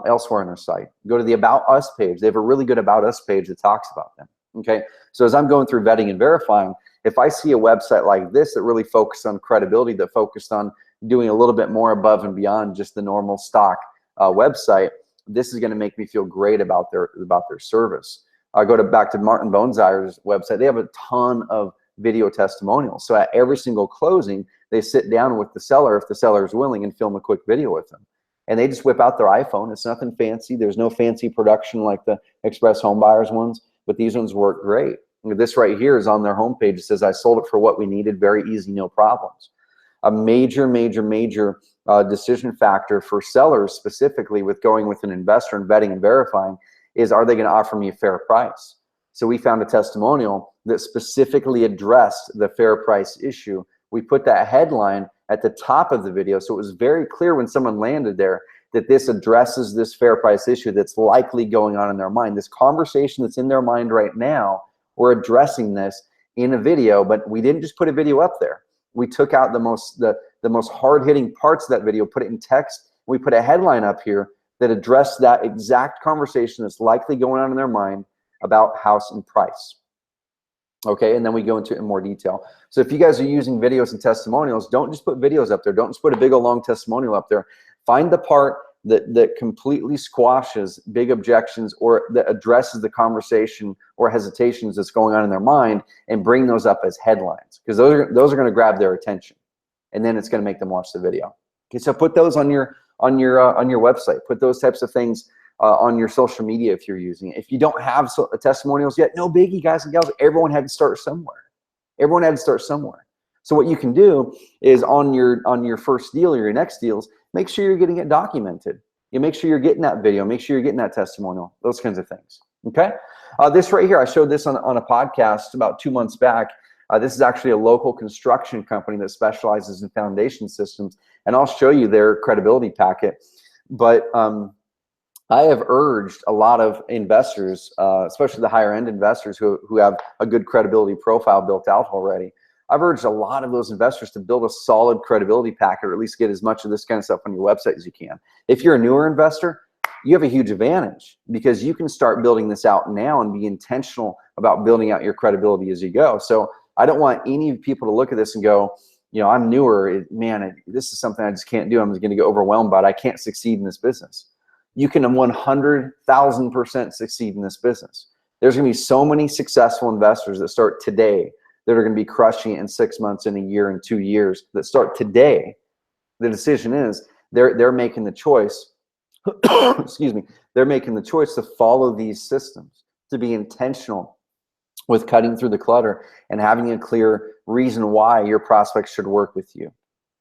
elsewhere on their site. Go to the About Us page. They have a really good About Us page that talks about them. Okay, so as I'm going through vetting and verifying, if I see a website like this that really focused on credibility, that focused on doing a little bit more above and beyond just the normal stock website, this is going to make me feel great about their service. I go back to Martin Bonesire's website. They have a ton of video testimonials. So at every single closing, they sit down with the seller, if the seller is willing, and film a quick video with them. And they just whip out their iPhone. It's nothing fancy. There's no fancy production like the Express Home Buyers ones, but these ones work great. This right here is on their homepage. It says, I sold it for what we needed, very easy, no problems. A major decision factor for sellers, specifically with going with an investor and vetting and verifying, is, are they going to offer me a fair price? So we found a testimonial that specifically addressed the fair price issue. We put that headline at the top of the video, so it was very clear when someone landed there that this addresses this fair price issue that's likely going on in their mind. This conversation that's in their mind right now, we're addressing this in a video, but we didn't just put a video up there. We took out the most hard-hitting parts of that video, put it in text. We put a headline up here that addressed that exact conversation that's likely going on in their mind about house and price. Okay, and then we go into it in more detail. So if you guys are using videos and testimonials, don't just put videos up there. Don't just put a big old long testimonial up there. Find the part that completely squashes big objections or that addresses the conversation or hesitations that's going on in their mind, and bring those up as headlines, because those are going to grab their attention, and then it's going to make them watch the video. Okay, so put those on your website. Put those types of things on your social media if you're using it. If you don't have testimonials yet, no biggie, guys and gals. Everyone had to start somewhere. Everyone had to start somewhere. So what you can do is on your first deal or your next deals, make sure you're getting it documented. You make sure you're getting that video. Make sure you're getting that testimonial. Those kinds of things. Okay. This right here, I showed this on a podcast about 2 months back. This is actually a local construction company that specializes in foundation systems, and I'll show you their credibility packet. But I have urged a lot of investors, especially the higher end investors who have a good credibility profile built out already. I've urged a lot of those investors to build a solid credibility packet, or at least get as much of this kind of stuff on your website as you can. If you're a newer investor, you have a huge advantage, because you can start building this out now and be intentional about building out your credibility as you go. So I don't want any people to look at this and go, you know, I'm newer, man, this is something I just can't do. I'm going to get overwhelmed by it. I can't succeed in this business. You can 100,000% succeed in this business. There's going to be so many successful investors that start today that are going to be crushing it in 6 months, in a year, in 2 years, that start today. The decision is they're making the choice, excuse me, they're making the choice to follow these systems, to be intentional with cutting through the clutter and having a clear reason why your prospects should work with you.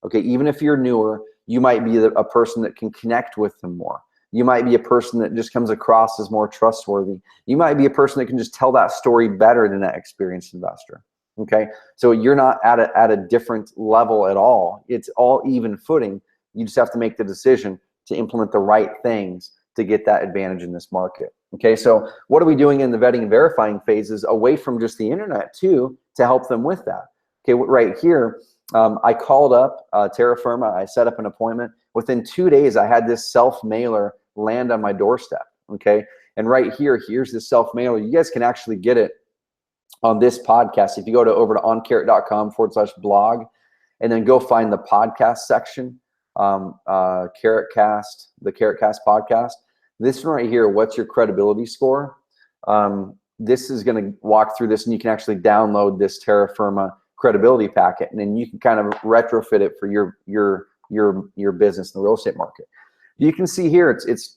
Okay, even if you're newer, you might be a person that can connect with them more. You might be a person that just comes across as more trustworthy. You might be a person that can just tell that story better than that experienced investor. Okay, so you're not at a different level at all. It's all even footing. You just have to make the decision to implement the right things to get that advantage in this market. Okay, so what are we doing in the vetting and verifying phases away from just the internet too, to help them with that? Okay, right here, I called up Terra Firma. I set up an appointment. Within 2 days, I had this self-mailer land on my doorstep. Okay, and right here, here's the self-mailer. You guys can actually get it on this podcast. If you go over to oncarrot.com/blog, and then go find the podcast section, Carrotcast, the Carrotcast podcast. This one right here, what's your credibility score? This is going to walk through this, and you can actually download this Terra Firma credibility packet, and then you can kind of retrofit it for your business in the real estate market. You can see here, it's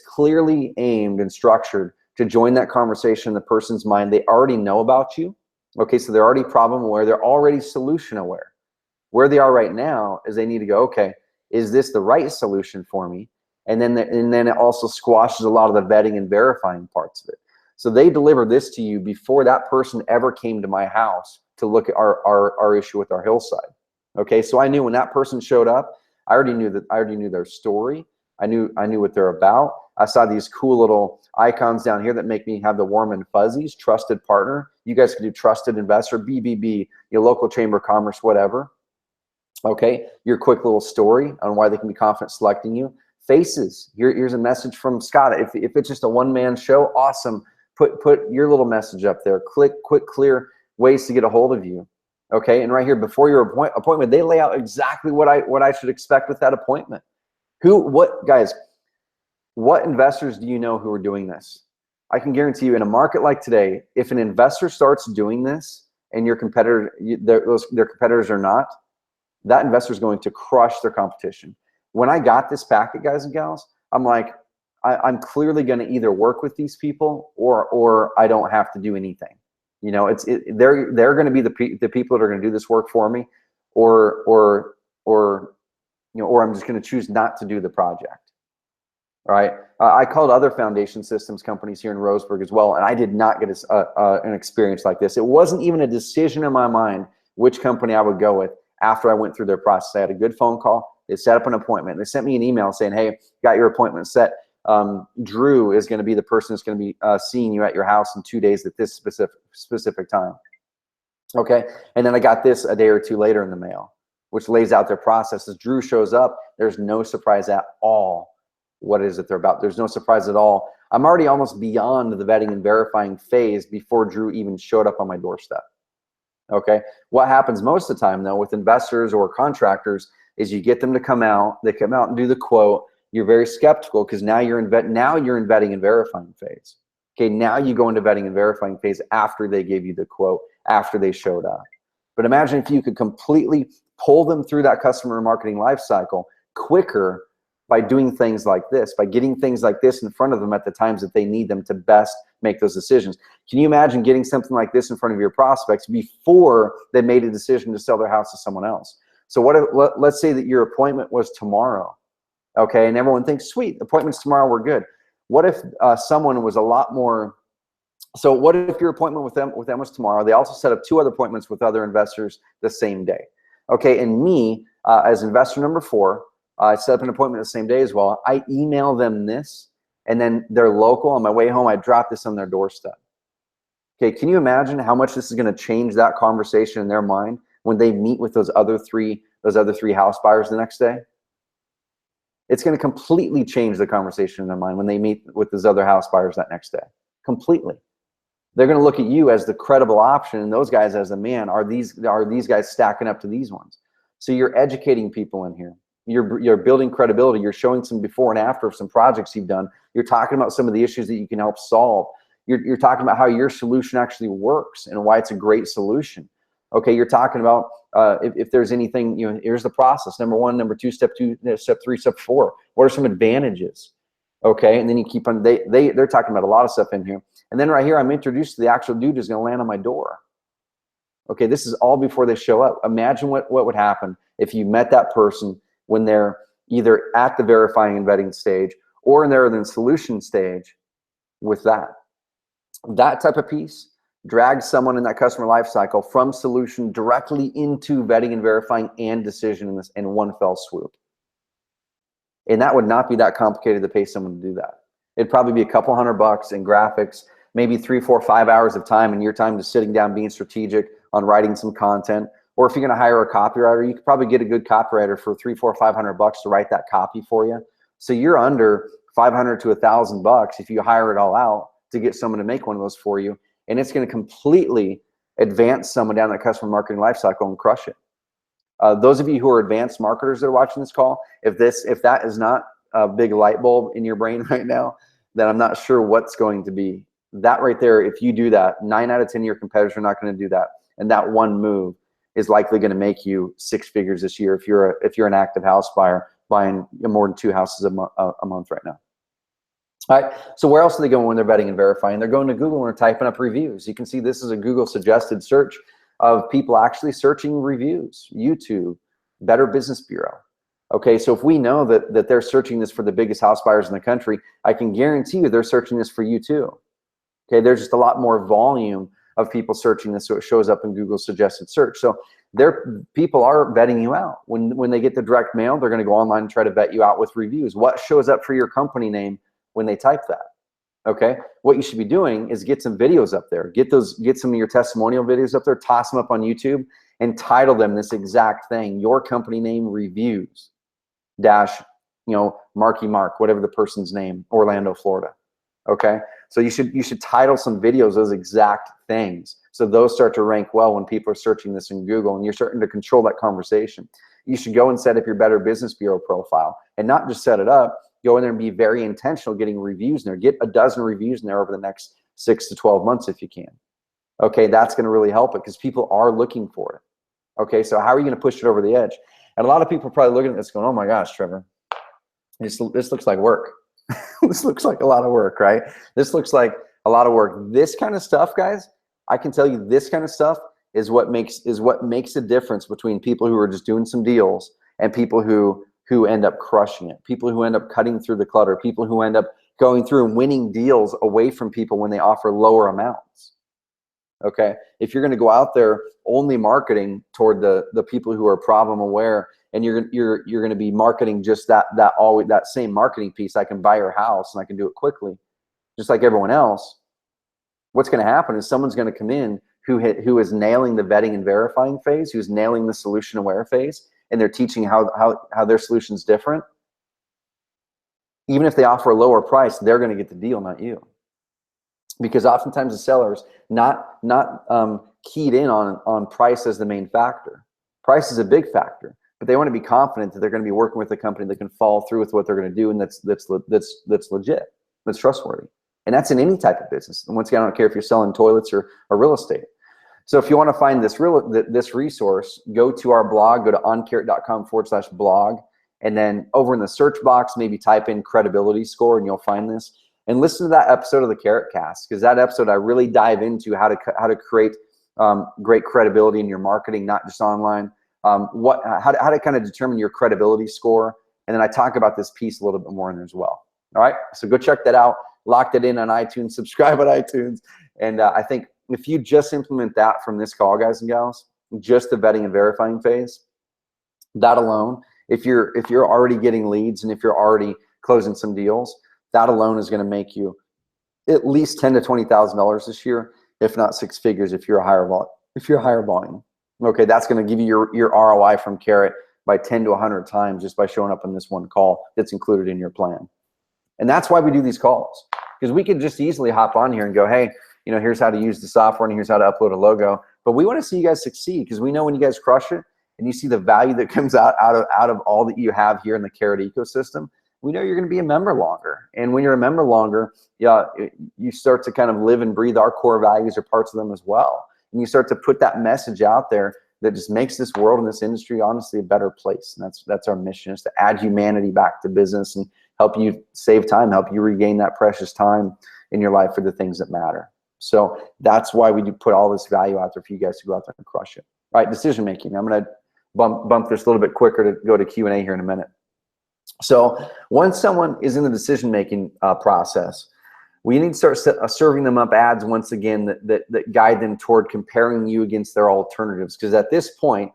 clearly aimed and structured to join that conversation in the person's mind. They already know about you. Okay, so they're already problem aware. They're already solution aware. Where they are right now is they need to go, okay, is this the right solution for me? And then it also squashes a lot of the vetting and verifying parts of it. So they deliver this to you before that person ever came to my house to look at our issue with our hillside. Okay, so I knew when that person showed up, I already knew their story. I knew what they're about. I saw these cool little icons down here that make me have the warm and fuzzies. Trusted partner. You guys can do trusted investor, BBB, your local chamber of commerce, whatever. Okay, your quick little story on why they can be confident selecting you. Faces. Here's a message from Scott. If it's just a one-man show, awesome. Put your little message up there. Quick, clear ways to get a hold of you. Okay, and right here before your appointment, they lay out exactly what I should expect with that appointment. Guys, what investors do you know who are doing this? I can guarantee you, in a market like today, if an investor starts doing this and your competitor, their competitors are not, that investor is going to crush their competition. When I got this packet, guys and gals, I'm like, I'm clearly going to either work with these people or I don't have to do anything. You know, they're going to be the people that are going to do this work for me, or you know, or I'm just going to choose not to do the project. All right. I called other foundation systems companies here in Roseburg as well, and I did not get an experience like this. It wasn't even a decision in my mind which company I would go with after I went through their process. I had a good phone call. They set up an appointment. They sent me an email saying, hey, got your appointment set. Drew is going to be the person that's going to be seeing you at your house in 2 days at this specific time. Okay. And then I got this a day or two later in the mail, which lays out their process. As Drew shows up, there's no surprise at all what it is that they're about. There's no surprise at all. I'm already almost beyond the vetting and verifying phase before Drew even showed up on my doorstep. Okay. What happens most of the time though with investors or contractors is you get them to come out, they come out and do the quote. You're very skeptical because now you're in vetting and verifying phase. Okay, now you go into vetting and verifying phase after they gave you the quote, after they showed up. But imagine if you could completely pull them through that customer marketing life cycle quicker by doing things like this, by getting things like this in front of them at the times that they need them to best make those decisions. Can you imagine getting something like this in front of your prospects before they made a decision to sell their house to someone else? So let's say that your appointment was tomorrow. Okay, and everyone thinks, sweet, appointments tomorrow, we're good. What if someone was a lot more, so what if your appointment with them was tomorrow? They also set up 2 other appointments with other investors the same day. Okay, and me, as investor number 4, I set up an appointment the same day as well. I email them this, and then they're local. On my way home, I drop this on their doorstep. Okay, can you imagine how much this is going to change that conversation in their mind when they meet with those other three house buyers the next day? It's going to completely change the conversation in their mind when they meet with those other house buyers that next day. Completely. They're going to look at you as the credible option and those guys as the man. Are these guys stacking up to these ones? So you're educating people in here. You're building credibility. You're showing some before and after of some projects you've done. You're talking about some of the issues that you can help solve. You're talking about how your solution actually works and why it's a great solution. Okay, you're talking about if there's anything, you know, here's the process. Number 1, number 2, step 2, step 3, step 4. What are some advantages? Okay, and then you keep on, they're talking about a lot of stuff in here. And then right here, I'm introduced to the actual dude who's going to land on my door. Okay, this is all before they show up. Imagine what would happen if you met that person when they're either at the verifying and vetting stage or in the solution stage with that. That type of piece drags someone in that customer life cycle from solution directly into vetting and verifying and decision in one fell swoop. And that would not be that complicated to pay someone to do that. It'd probably be a couple $100 in graphics, maybe 3, 4, 5 hours of time in your time just sitting down, being strategic on writing some content. Or if you're going to hire a copywriter, you could probably get a good copywriter for 3, 4, $500 to write that copy for you. So you're under $500 to $1,000 if you hire it all out to get someone to make one of those for you. And it's going to completely advance someone down that customer marketing life cycle and crush it. Those of you who are advanced marketers that are watching this call, if that is not a big light bulb in your brain right now, then I'm not sure what's going to be. That right there, if you do that, 9 out of 10 of your competitors are not going to do that. And that one move is likely going to make you 6 figures this year if you're an active house buyer buying more than 2 houses a month right now. All right, so where else are they going when they're vetting and verifying? They're going to Google and they're typing up reviews. You can see this is a Google suggested search of people actually searching reviews, YouTube, Better Business Bureau. Okay, so if we know that they're searching this for the biggest house buyers in the country, I can guarantee you they're searching this for you too. Okay, there's just a lot more volume of people searching this, so it shows up in Google suggested search. So people are vetting you out. When they get the direct mail, they're going to go online and try to vet you out with reviews. What shows up for your company name when they type that? Okay, what you should be doing is get some videos up there. Get some of your testimonial videos up there, toss them up on YouTube, and title them this exact thing: your company name reviews dash, Marky Mark, whatever the person's name, Orlando, Florida. Okay, so you should title some videos those exact things, so those start to rank well when people are searching this in Google, and you're starting to control that conversation. You should go and set up your Better Business Bureau profile, and not just set it up. Go in there and be very intentional getting reviews in there. Get a dozen reviews in there over the next 6 to 12 months if you can. Okay, that's going to really help it because people are looking for it. Okay, so how are you going to push it over the edge? And a lot of people are probably looking at this going, oh my gosh, Trevor, this looks like work. This looks like a lot of work, right? This looks like a lot of work. This kind of stuff, guys, I can tell you this kind of stuff is what makes a difference between people who are just doing some deals and people who end up crushing it, people who end up cutting through the clutter, people who end up going through and winning deals away from people when they offer lower amounts. Okay, if you're going to go out there only marketing toward the people who are problem aware, and you're going to be marketing just that same marketing piece, I can buy your house and I can do it quickly, just like everyone else. What's going to happen is someone's going to come in who is nailing the vetting and verifying phase, who's nailing the solution aware phase, and they're teaching how their solution's different. Even if they offer a lower price, they're going to get the deal, not you. Because oftentimes the seller's not keyed in on price as the main factor. Price is a big factor, but they want to be confident that they're going to be working with a company that can follow through with what they're going to do, and that's legit, that's trustworthy. And that's in any type of business. And once again, I don't care if you're selling toilets or real estate. So if you want to find this resource, go to our blog, go to oncarrot.com/blog, and then over in the search box, maybe type in credibility score, and you'll find this. And listen to that episode of the Carrot Cast, because that episode I really dive into how to create great credibility in your marketing, not just online. How to kind of determine your credibility score, and then I talk about this piece a little bit more in there as well. All right, so go check that out. Lock that in on iTunes. Subscribe on iTunes, and I think if you just implement that from this call, guys and gals, just the vetting and verifying phase, that alone, if you're already getting leads and if you're already closing some deals, that alone is going to make you at least $10,000 to $20,000 this year, if not six figures if you're a higher volume. Okay, that's going to give you your ROI from Carrot by 10 to 100 times just by showing up on this one call that's included in your plan. And that's why we do these calls, because we could just easily hop on here and go, hey, here's how to use the software and here's how to upload a logo. But we want to see you guys succeed, because we know when you guys crush it and you see the value that comes out of all that you have here in the Carrot ecosystem, we know you're going to be a member longer. And when you're a member longer, you start to kind of live and breathe our core values or parts of them as well. And you start to put that message out there that just makes this world and this industry honestly a better place. And that's our mission, is to add humanity back to business and help you save time, help you regain that precious time in your life for the things that matter. So that's why we do put all this value out there for you guys to go out there and crush it. All right, decision making. I'm going to bump this a little bit quicker to go to Q&A here in a minute. So once someone is in the decision-making process, we need to start serving them up ads once again that guide them toward comparing you against their alternatives. Because at this point,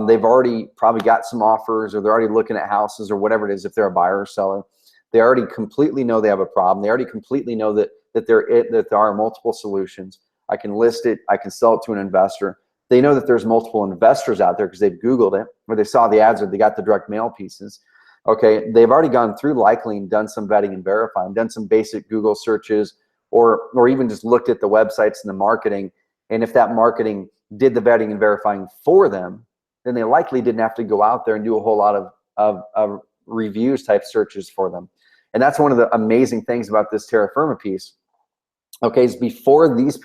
they've already probably got some offers, or they're already looking at houses or whatever it is. If they're a buyer or seller, they already completely know they have a problem. They already completely know that there are multiple solutions. I can list it. I can sell it to an investor. They know that there's multiple investors out there because they've Googled it, or they saw the ads, or they got the direct mail pieces. Okay, they've already gone through likely and done some vetting and verifying, done some basic Google searches, or even just looked at the websites and the marketing. And if that marketing did the vetting and verifying for them, then they likely didn't have to go out there and do a whole lot of reviews type searches for them. And that's one of the amazing things about this Terra Firma piece. Okay, is before these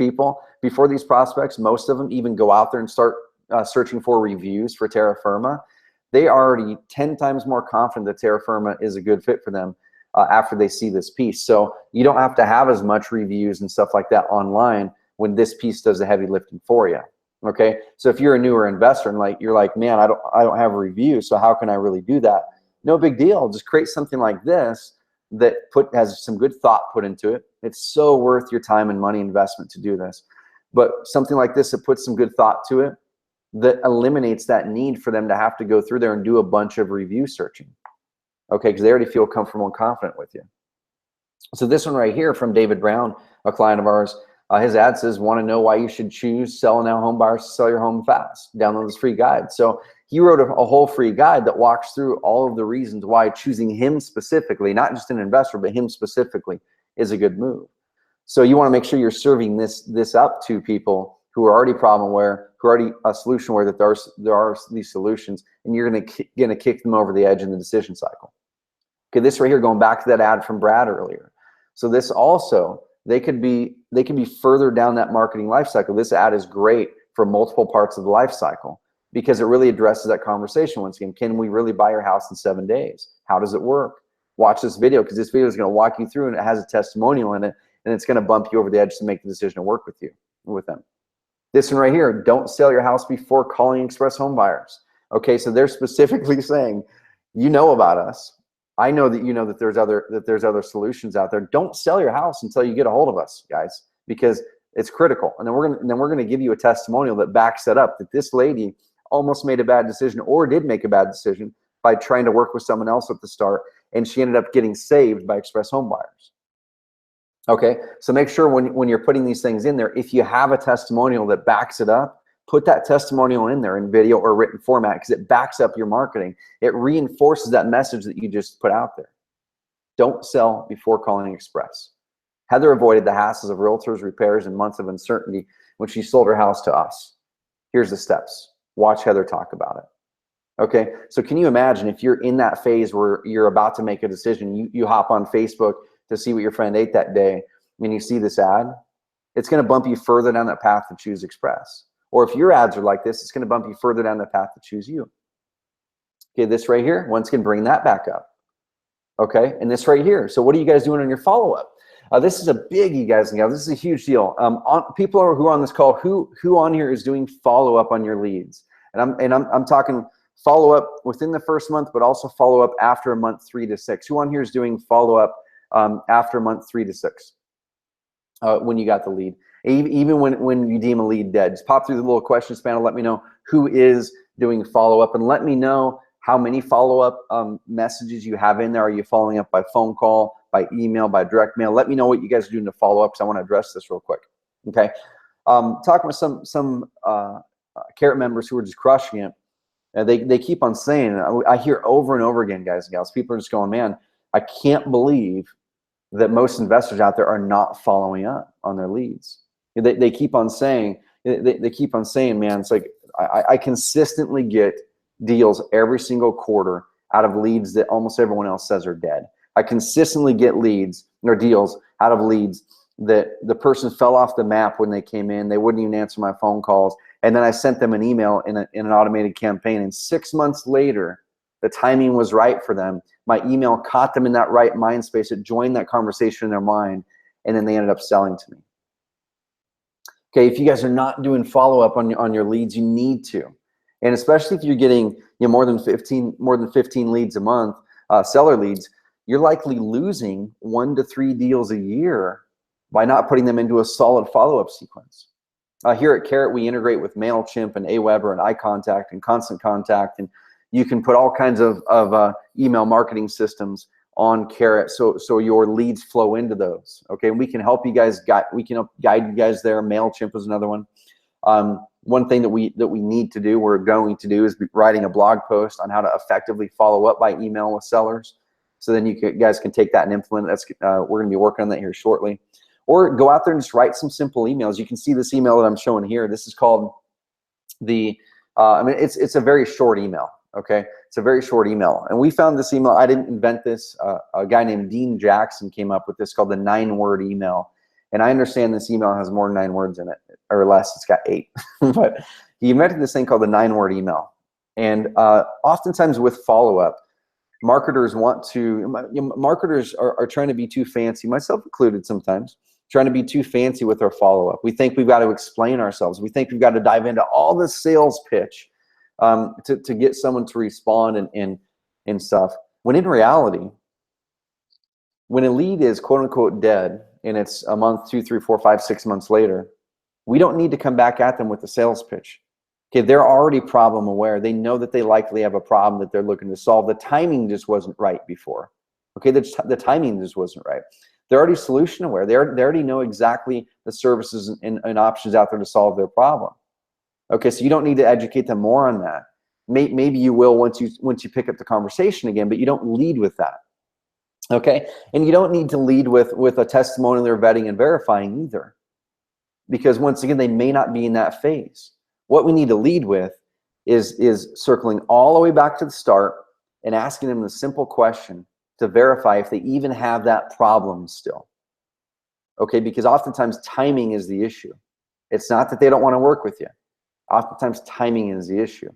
prospects, most of them even go out there and start searching for reviews for Terra Firma. They are already 10 times more confident that Terra Firma is a good fit for them after they see this piece. So you don't have to have as much reviews and stuff like that online when this piece does the heavy lifting for you. Okay, so if you're a newer investor and you're like, man, I don't have a review, so how can I really do that? No big deal. Just create something like this that has some good thought put into it. It's so worth your time and money investment to do this. But something like this that puts some good thought to it, that eliminates that need for them to have to go through there and do a bunch of review searching. Okay, because they already feel comfortable and confident with you. So this one right here from David Brown, a client of ours, his ad says, want to know why you should choose Sell Now Home Buyers to sell your home fast. Download this free guide. So he wrote a whole free guide that walks through all of the reasons why choosing him specifically, not just an investor, but him specifically, is a good move. So you want to make sure you're serving this up to people who are already problem aware, who are already solution aware that there are these solutions, and you're gonna kick them over the edge in the decision cycle. Okay, this right here, going back to that ad from Brad earlier. So this also, they can be further down that marketing life cycle. This ad is great for multiple parts of the life cycle because it really addresses that conversation once again. Can we really buy your house in 7 days? How does it work? Watch this video, because this video is gonna walk you through, and it has a testimonial in it, and it's gonna bump you over the edge to make the decision to work with them. This one right here, don't sell your house before calling express home buyers. Okay, so they're specifically saying, you know about us. I know that you know that there's other solutions out there. Don't sell your house until you get a hold of us, guys, because it's critical. And then we're gonna give you a testimonial that backs that up, that this lady almost made a bad decision or did make a bad decision by trying to work with someone else at the start, and she ended up getting saved by express home buyers. Okay, so make sure when you're putting these things in there, if you have a testimonial that backs it up, put that testimonial in there in video or written format, because it backs up your marketing. It reinforces that message that you just put out there. Don't sell before calling express. Heather avoided the hassles of realtors, repairs, and months of uncertainty when she sold her house to us. Here's the steps. Watch Heather talk about it. Okay, so can you imagine if you're in that phase where you're about to make a decision, you hop on Facebook to see what your friend ate that day, and you see this ad, it's going to bump you further down that path to choose express. Or if your ads are like this, it's going to bump you further down the path to choose you. Okay, this right here, once again, bring that back up. Okay, and this right here. So what are you guys doing on your follow-up? This is a big, you guys and gals. This is a huge deal. People who are on this call, who on here is doing follow-up on your leads? And I'm talking follow-up within the first month, but also follow-up after month 3 to 6. Who on here is doing follow-up after month 3 to 6 when you got the lead? Even when you deem a lead dead, just pop through the little questions panel. Let me know who is doing follow-up, and let me know how many follow-up messages you have in there. Are you following up by phone call, by email, by direct mail? Let me know what you guys are doing to follow up, because I want to address this real quick. Okay, talking with some Carrot members who are just crushing it. They keep on saying, I hear over and over again, guys and gals, people are just going, man, I can't believe that most investors out there are not following up on their leads. They keep on saying, they keep on saying, man, it's like I consistently get deals every single quarter out of leads that almost everyone else says are dead. I consistently get leads or deals out of leads that the person fell off the map when they came in. They wouldn't even answer my phone calls. And then I sent them an email in an automated campaign. And 6 months later, the timing was right for them. My email caught them in that right mind space. It joined that conversation in their mind. And then they ended up selling to me. Okay, if you guys are not doing follow-up on your leads, you need to. And especially if you're getting more than 15 leads a month, seller leads, you're likely losing 1 to 3 deals a year by not putting them into a solid follow-up sequence. Here at Carrot, we integrate with MailChimp and Aweber and iContact and Constant Contact, and you can put all kinds of email marketing systems on Carrot, so your leads flow into those. Okay, and we can help you guys. We can help guide you guys there. MailChimp is another one. One thing that we need to do, we're going to do, is be writing a blog post on how to effectively follow up by email with sellers. So then you guys can take that and implement it. That's we're going to be working on that here shortly. Or go out there and just write some simple emails. You can see this email that I'm showing here. This is called the. I mean, it's a very short email. Okay, it's a very short email, and we found this email. I didn't invent this. A guy named Dean Jackson came up with this, called the 9-word email. And I understand this email has more than 9 words in it, or less. It's got 8. But he invented this thing called the 9-word email. And oftentimes with follow-up, marketers are trying to be too fancy, myself included sometimes, trying to be too fancy with our follow-up. We think we've got to explain ourselves. We think we've got to dive into all the sales pitch to get someone to respond and stuff. When in reality, when a lead is quote unquote dead, and it's a month, 2, 3, 4, 5, 6 months later, we don't need to come back at them with a sales pitch. Okay, they're already problem aware. They know that they likely have a problem that they're looking to solve. The timing just wasn't right before. Okay, the timing just wasn't right. They're already solution aware. They already know exactly the services and options out there to solve their problem. Okay, so you don't need to educate them more on that. Maybe you will once you pick up the conversation again, but you don't lead with that. Okay, and you don't need to lead with a testimonial or vetting and verifying either, because once again, they may not be in that phase. What we need to lead with is circling all the way back to the start and asking them the simple question to verify if they even have that problem still. Okay, because oftentimes timing is the issue. It's not that they don't want to work with you. Oftentimes timing is the issue.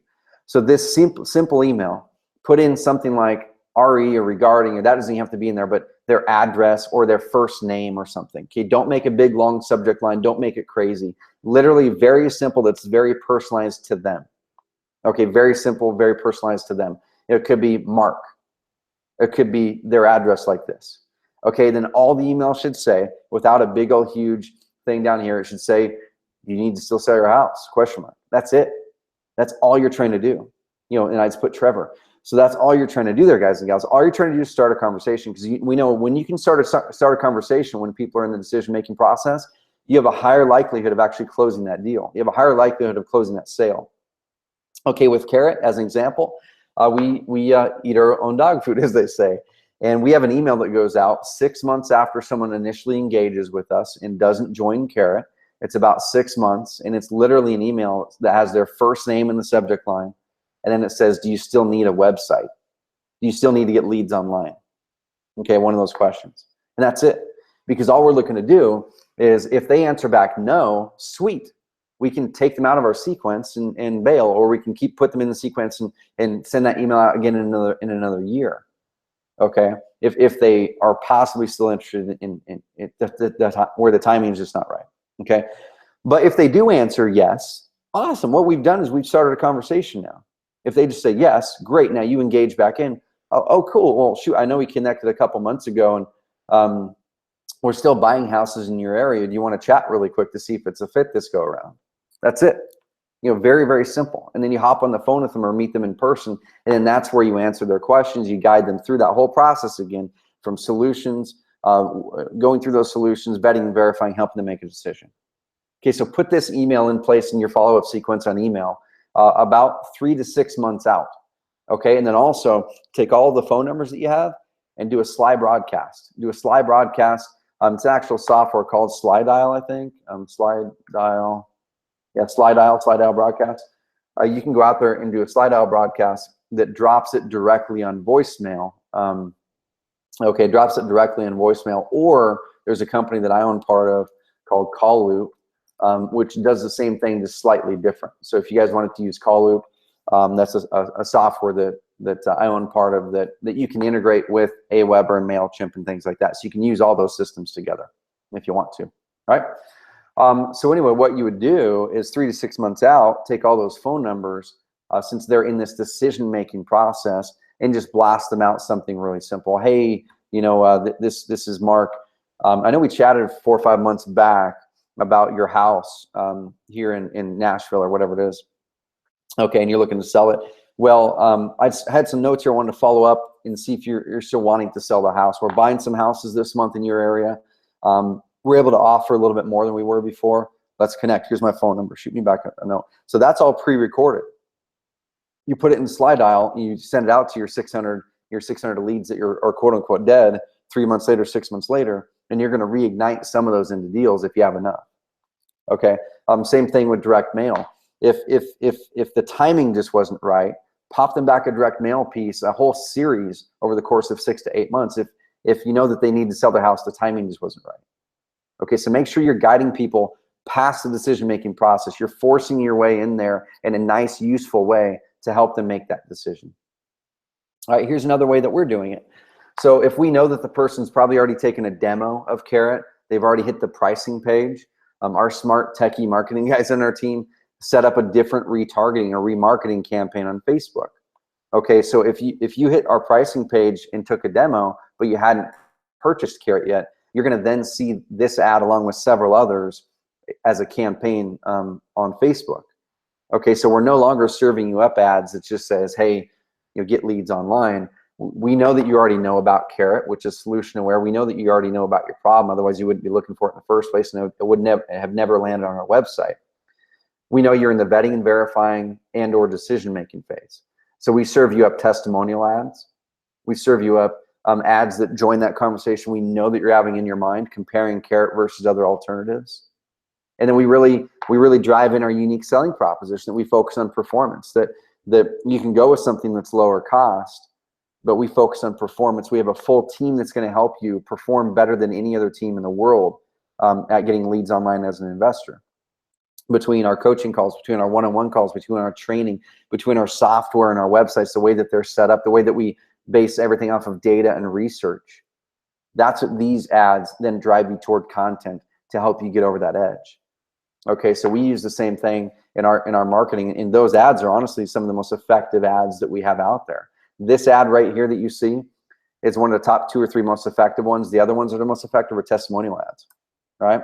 So this simple email, put in something like RE or regarding, or that doesn't even have to be in there, but their address or their first name or something. Okay, don't make a big long subject line. Don't make it crazy. Literally very simple. That's very personalized to them. Okay, very simple, very personalized to them. It could be Mark. It could be their address like this. Okay, then all the email should say, without a big old huge thing down here, it should say, you need to still sell your house, question mark. That's it. That's all you're trying to do. You know, and I just put Trevor. So that's all you're trying to do there, guys and gals. All you're trying to do is start a conversation, because we know when you can start a conversation when people are in the decision-making process, you have a higher likelihood of actually closing that deal. You have a higher likelihood of closing that sale. Okay, with Carrot, as an example, we eat our own dog food, as they say. And we have an email that goes out 6 months after someone initially engages with us and doesn't join Carrot. It's about 6 months, and it's literally an email that has their first name in the subject line. And then it says, do you still need a website? Do you still need to get leads online? Okay, one of those questions. And that's it. Because all we're looking to do is, if they answer back no, sweet. We can take them out of our sequence and bail, or we can put them in the sequence and send that email out again in another year. Okay, if they are possibly still interested in where the timing is just not right. Okay, but if they do answer yes, awesome. What we've done is we've started a conversation now. If they just say yes, great. Now you engage back in. Oh, cool. Well, shoot, I know we connected a couple months ago, and we're still buying houses in your area. Do you want to chat really quick to see if it's a fit this go around? That's it. You know, very, very simple. And then you hop on the phone with them or meet them in person, and then that's where you answer their questions. You guide them through that whole process again, from solutions, going through those solutions, vetting, verifying, helping them make a decision. Okay, so put this email in place in your follow-up sequence on email about 3 to 6 months out. Okay, and then also take all the phone numbers that you have and do a slide broadcast. Do a slide broadcast. It's an actual software called Slide Dial, I think. Slide Dial. Yeah, Slide Dial broadcast. You can go out there and do a Slide Dial broadcast that drops it directly on voicemail. Okay, drops it directly on voicemail. Or there's a company that I own part of called Call Loop, which does the same thing, just slightly different. So if you guys wanted to use Call Loop, that's a software that I own part of that you can integrate with Aweber and MailChimp and things like that. So you can use all those systems together if you want to, right? So anyway, what you would do is 3 to 6 months out, take all those phone numbers, since they're in this decision-making process, and just blast them out something really simple. Hey, you know, this is Mark. I know we chatted 4 or 5 months back about your house here in Nashville or whatever it is. Okay, and you're looking to sell it. Well, I had some notes here I wanted to follow up and see if you're still wanting to sell the house. We're buying some houses this month in your area. We're able to offer a little bit more than we were before. Let's connect. Here's my phone number. Shoot me back a note. So that's all pre-recorded. You put it in Slide Dial, and you send it out to your 600 leads that are quote unquote dead 3 months later, 6 months later, and you're going to reignite some of those into deals if you have enough. Okay. Same thing with direct mail. If the timing just wasn't right, pop them back a direct mail piece, a whole series over the course of 6 to 8 months. If you know that they need to sell their house, the timing just wasn't right. Okay, so make sure you're guiding people past the decision-making process. You're forcing your way in there in a nice, useful way to help them make that decision. All right, here's another way that we're doing it. So if we know that the person's probably already taken a demo of Carrot, they've already hit the pricing page, our smart techie marketing guys on our team set up a different retargeting or remarketing campaign on Facebook. Okay, so if you hit our pricing page and took a demo, but you hadn't purchased Carrot yet, you're going to then see this ad along with several others as a campaign on Facebook. Okay, so we're no longer serving you up ads that just says, hey, you know, get leads online. We know that you already know about Carrot, which is solution aware. We know that you already know about your problem. Otherwise, you wouldn't be looking for it in the first place, and it would never landed on our website. We know you're in the vetting and verifying and or decision-making phase. So we serve you up testimonial ads. We serve you up ads that join that conversation we know that you're having in your mind, comparing Carrot versus other alternatives. And then we really drive in our unique selling proposition, that we focus on performance, that you can go with something that's lower cost, but we focus on performance. We have a full team that's going to help you perform better than any other team in the world at getting leads online as an investor. Between our coaching calls, between our one-on-one calls, between our training, between our software and our websites, the way that they're set up, the way that we base everything off of data and research. That's what these ads then drive you toward content to help you get over that edge. Okay, so we use the same thing in our marketing, and those ads are honestly some of the most effective ads that we have out there. This ad right here that you see is one of the top 2 or 3 most effective ones. The other ones that are most effective are testimonial ads, right?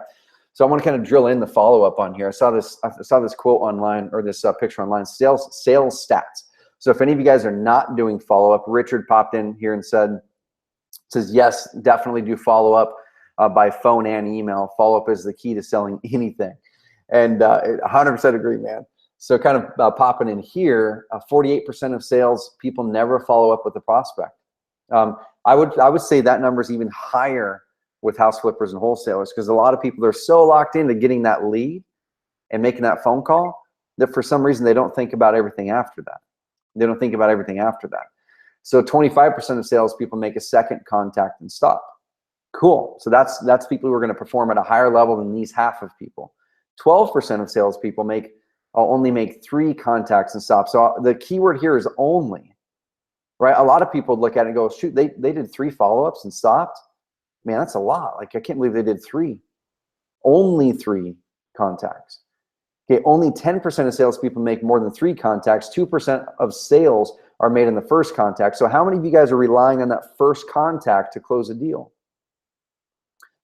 So I want to kind of drill in the follow-up on here. I saw this quote online, or this picture online, sales stats. So if any of you guys are not doing follow-up, Richard popped in here and says, yes, definitely do follow-up by phone and email. Follow-up is the key to selling anything. And 100% agree, man. So kind of popping in here, 48% of sales people never follow up with the prospect. I would say that number is even higher with house flippers and wholesalers, because a lot of people are so locked into getting that lead and making that phone call that for some reason they don't think about everything after that. They don't think about everything after that. So 25% of salespeople make a second contact and stop. Cool. So that's people who are going to perform at a higher level than these half of people. 12% of salespeople only make 3 contacts and stop. So the keyword here is only, right? A lot of people look at it and go, shoot, they did 3 follow-ups and stopped. Man, that's a lot. Like, I can't believe they did 3. Only 3 contacts. Okay, only 10% of salespeople make more than 3 contacts. 2% of sales are made in the first contact. So how many of you guys are relying on that first contact to close a deal?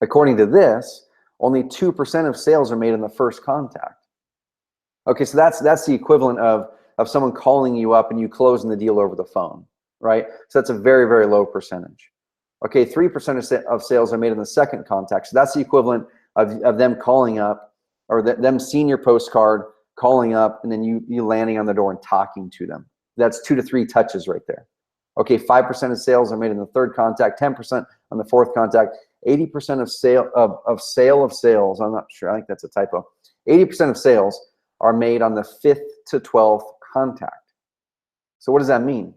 According to this, only 2% of sales are made in the first contact. Okay, so that's the equivalent of someone calling you up and you closing the deal over the phone, right? So that's a very, very low percentage. Okay, 3% of sales are made in the second contact. So that's the equivalent of them calling up, or them seeing your postcard, calling up, and then you landing on the door and talking to them. That's 2 to 3 touches right there. Okay, 5% of sales are made in the third contact, 10% on the fourth contact, 80% of sale of sales, I'm not sure, I think that's a typo. 80% of sales are made on the 5th to 12th contact. So what does that mean?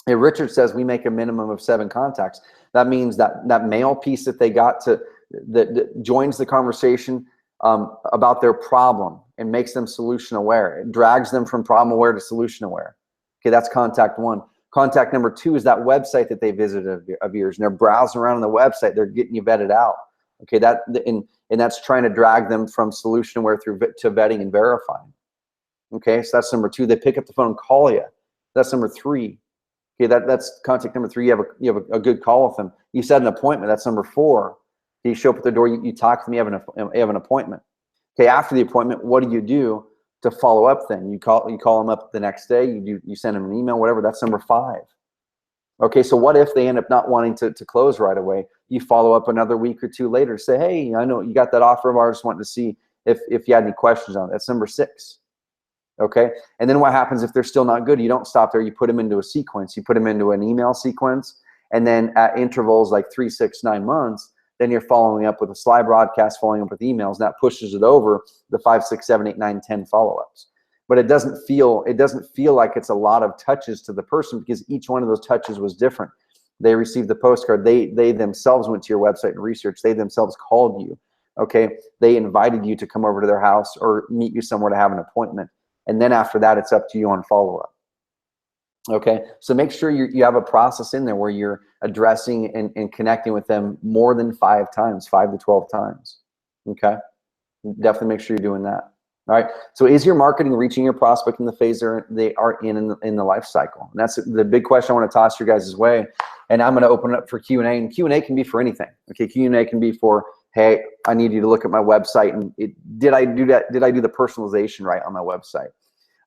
If Richard says we make a minimum of 7 contacts, that means that mail piece that they got that joins the conversation about their problem and makes them solution aware. It drags them from problem aware to solution aware. Okay, that's contact 1. Contact number 2 is that website that they visited of yours, and they're browsing around on the website. They're getting you vetted out. Okay, and that's trying to drag them from solution aware to vetting and verifying. Okay, so that's number 2. They pick up the phone and call you. That's number 3. Okay, that's contact number 3. You have a good call with them. You set an appointment. That's number 4. You show up at the door. You talk to them. You have an appointment. Okay, after the appointment, what do you do to follow up? Then you call them up the next day. You send them an email, whatever. That's number 5. Okay, so what if they end up not wanting to close right away? You follow up another week or 2 later. Say, hey, I know you got that offer of ours. Wanted to see if you had any questions on it. That's number 6. Okay, and then what happens if they're still not good? You don't stop there. You put them into a sequence. You put them into an email sequence, and then at intervals like 3, 6, 9 months, then you're following up with a slide broadcast, following up with emails, and that pushes it over the 5, 6, 7, 8, 9, 10 follow-ups. But it doesn't feel like it's a lot of touches to the person, because each one of those touches was different. They received the postcard. They themselves went to your website and researched. They themselves called you. Okay, they invited you to come over to their house or meet you somewhere to have an appointment. And then after that, it's up to you on follow-up. Okay, so make sure you have a process in there where you're addressing and connecting with them more than 5 times, 5 to 12 times. Okay, definitely make sure you're doing that. All right, so is your marketing reaching your prospect in the phase they are in the life cycle? And that's the big question I want to toss your guys' way. And I'm going to open it up for Q&A, and Q&A can be for anything. Okay, Q&A can be for, hey, I need you to look at my website, and did I do that? Did I do the personalization right on my website?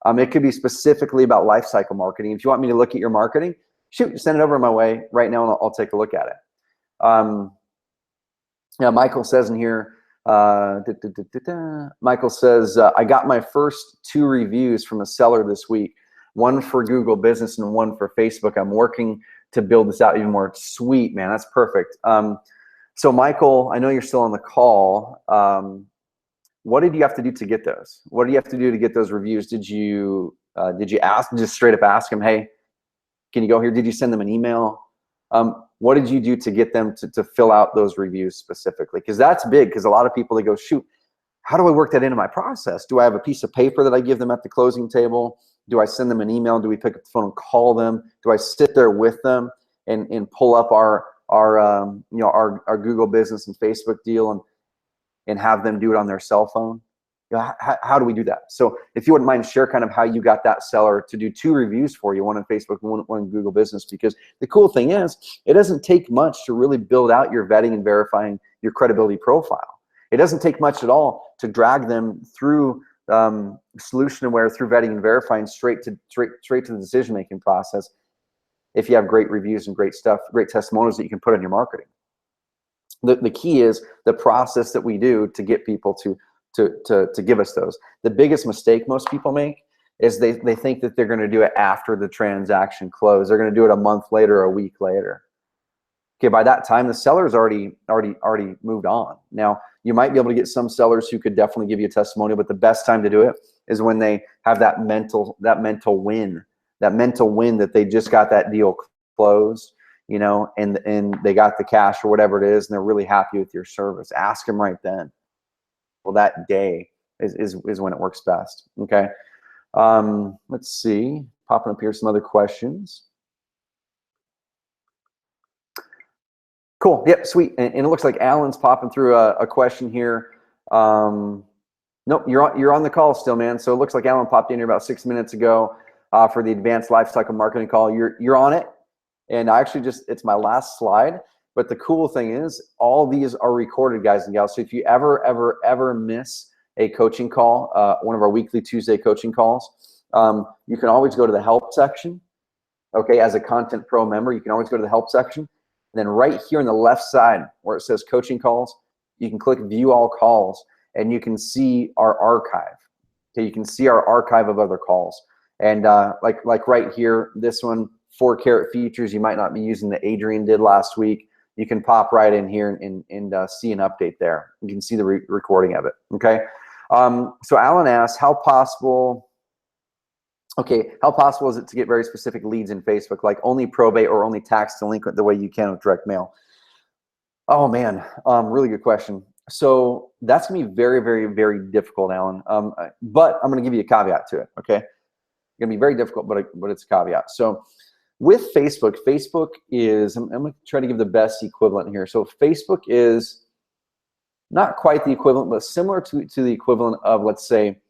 It could be specifically about life cycle marketing. If you want me to look at your marketing, shoot, send it over my way right now, and I'll take a look at it. Yeah, Michael says in here, Michael says, I got my first 2 reviews from a seller this week, one for Google Business and one for Facebook. I'm working to build this out even more. Sweet, man, that's perfect. So Michael, I know you're still on the call. What did you have to do to get those? What do you have to do to get those reviews? Did you just straight up ask them, hey, can you go here? Did you send them an email? What did you do to get them to fill out those reviews specifically? Because that's big, because a lot of people, they go, shoot, how do I work that into my process? Do I have a piece of paper that I give them at the closing table? Do I send them an email? Do we pick up the phone and call them? Do I sit there with them and pull up our our Google Business and Facebook deal and have them do it on their cell phone? How do we do that? So if you wouldn't mind, share kind of how you got that seller to do 2 reviews for you, one on Facebook and one on Google Business. Because the cool thing is, it doesn't take much to really build out your vetting and verifying your credibility profile. It doesn't take much at all to drag them through solution aware, through vetting and verifying, straight to the decision-making process, if you have great reviews and great stuff, great testimonials that you can put in your marketing. The key is the process that we do to get people to give us those. The biggest mistake most people make is they think that they're going to do it after the transaction closed. They're going to do it a month later or a week later. Okay, by that time the seller's already moved on. Now, you might be able to get some sellers who could definitely give you a testimonial, but the best time to do it is when they have that mental win that they just got that deal closed, you know, and they got the cash or whatever it is, and they're really happy with your service. Ask them right then. Well, that day is when it works best. Okay. Let's see, popping up here some other questions. Cool. Yep. Sweet. And it looks like Alan's popping through a question here. Nope. You're on the call still, man. So it looks like Alan popped in here about 6 minutes ago for the advanced lifecycle marketing call. You're on it. And I actually it's my last slide. But the cool thing is, all these are recorded, guys and gals. So if you ever miss a coaching call, one of our weekly Tuesday coaching calls, you can always go to the help section. Okay, as a Content Pro member, you can always go to the help section. And then right here on the left side where it says coaching calls, you can click view all calls and you can see our archive. Okay, you can see our archive of other calls. And like right here, this one, 4 carat features you might not be using that Adrian did last week. You can pop right in here and see an update there. You can see the recording of it. Okay. So Alan asks, how possible is it to get very specific leads in Facebook, like only probate or only tax delinquent the way you can with direct mail? Oh man, really good question. So that's gonna be very, very, very difficult, Alan. But I'm gonna give you a caveat to it. Okay, it's gonna be very difficult, but it's a caveat. So with Facebook, I'm gonna try to give the best equivalent here. So Facebook is not quite the equivalent, but similar to the equivalent of, let's say,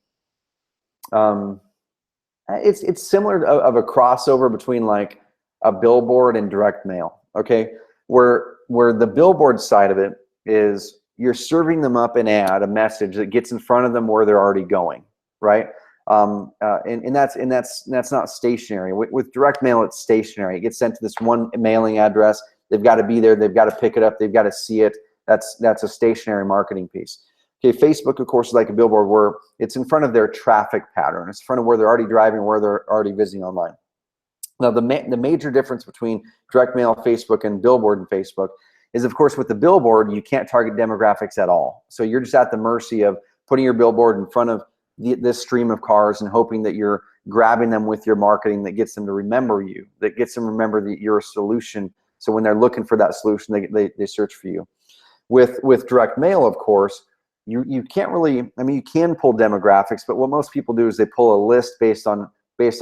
it's similar of a crossover between like a billboard and direct mail. Okay, where the billboard side of it is you're serving them up an ad, a message that gets in front of them where they're already going, right? And that's not stationary. With direct mail, it's stationary. It gets sent to this one mailing address. They've got to be there. They've got to pick it up. They've got to see it. That's a stationary marketing piece. Okay, Facebook, of course, is like a billboard where it's in front of their traffic pattern. It's in front of where they're already driving, where they're already visiting online. Now, the major difference between direct mail, Facebook, and billboard and Facebook is, of course, with the billboard, you can't target demographics at all. So you're just at the mercy of putting your billboard in front of this stream of cars and hoping that you're grabbing them with your marketing that gets them to remember you, that gets them to remember that you're a solution. So when they're looking for that solution, they search for you. With direct mail, of course, you can't really, I mean, you can pull demographics, but what most people do is they pull a list based on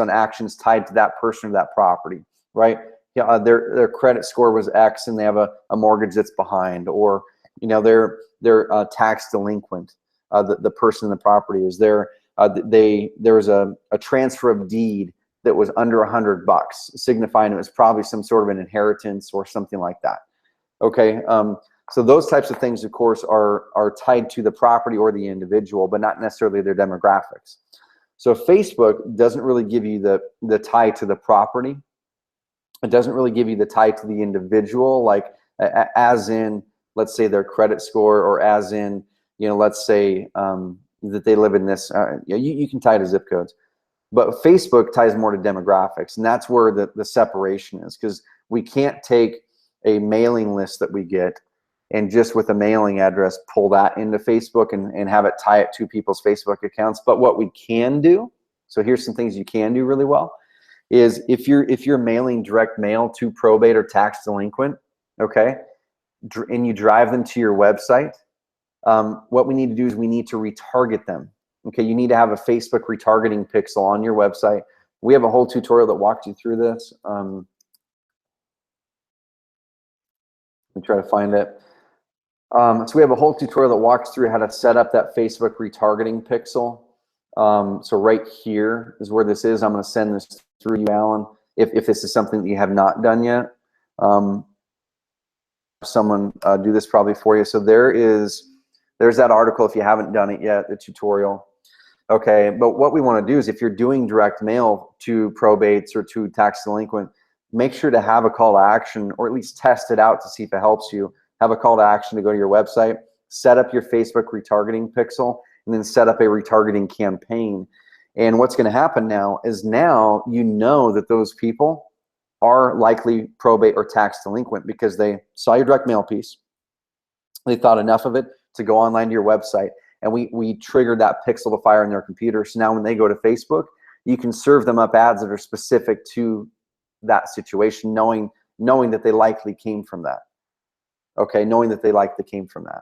actions tied to that person or that property, right? Yeah, their credit score was X and they have a mortgage that's behind, or they're tax delinquent. The person in the property is there. There was a transfer of deed that was under $100, signifying it was probably some sort of an inheritance or something like that. Okay, so those types of things, of course, are tied to the property or the individual, but not necessarily their demographics. So Facebook doesn't really give you the tie to the property. It doesn't really give you the tie to the individual, like as in, let's say, their credit score, or as in, let's say that they live in this, you can tie to zip codes. But Facebook ties more to demographics, and that's where the separation is, because we can't take a mailing list that we get and just with a mailing address pull that into Facebook and have it tie it to people's Facebook accounts. But what we can do, so here's some things you can do really well, is if you're mailing direct mail to probate or tax delinquent, okay, and you drive them to your website, what we need to do is we need to retarget them. Okay, you need to have a Facebook retargeting pixel on your website. We have a whole tutorial that walks you through this. Let me try to find it. So we have a whole tutorial that walks through how to set up that Facebook retargeting pixel. So right here is where this is. I'm going to send this through you, Alan, if this is something that you have not done yet. Someone do this probably for you. So there's that article if you haven't done it yet, the tutorial. Okay, but what we want to do is if you're doing direct mail to probates or to tax delinquent, make sure to have a call to action, or at least test it out to see if it helps you. Have a call to action to go to your website, set up your Facebook retargeting pixel, and then set up a retargeting campaign. And what's going to happen now is now you know that those people are likely probate or tax delinquent because they saw your direct mail piece. They thought enough of it to go online to your website. And we triggered that pixel to fire in their computer. So now when they go to Facebook, you can serve them up ads that are specific to that situation, knowing that they likely came from that. Okay, knowing that they likely came from that.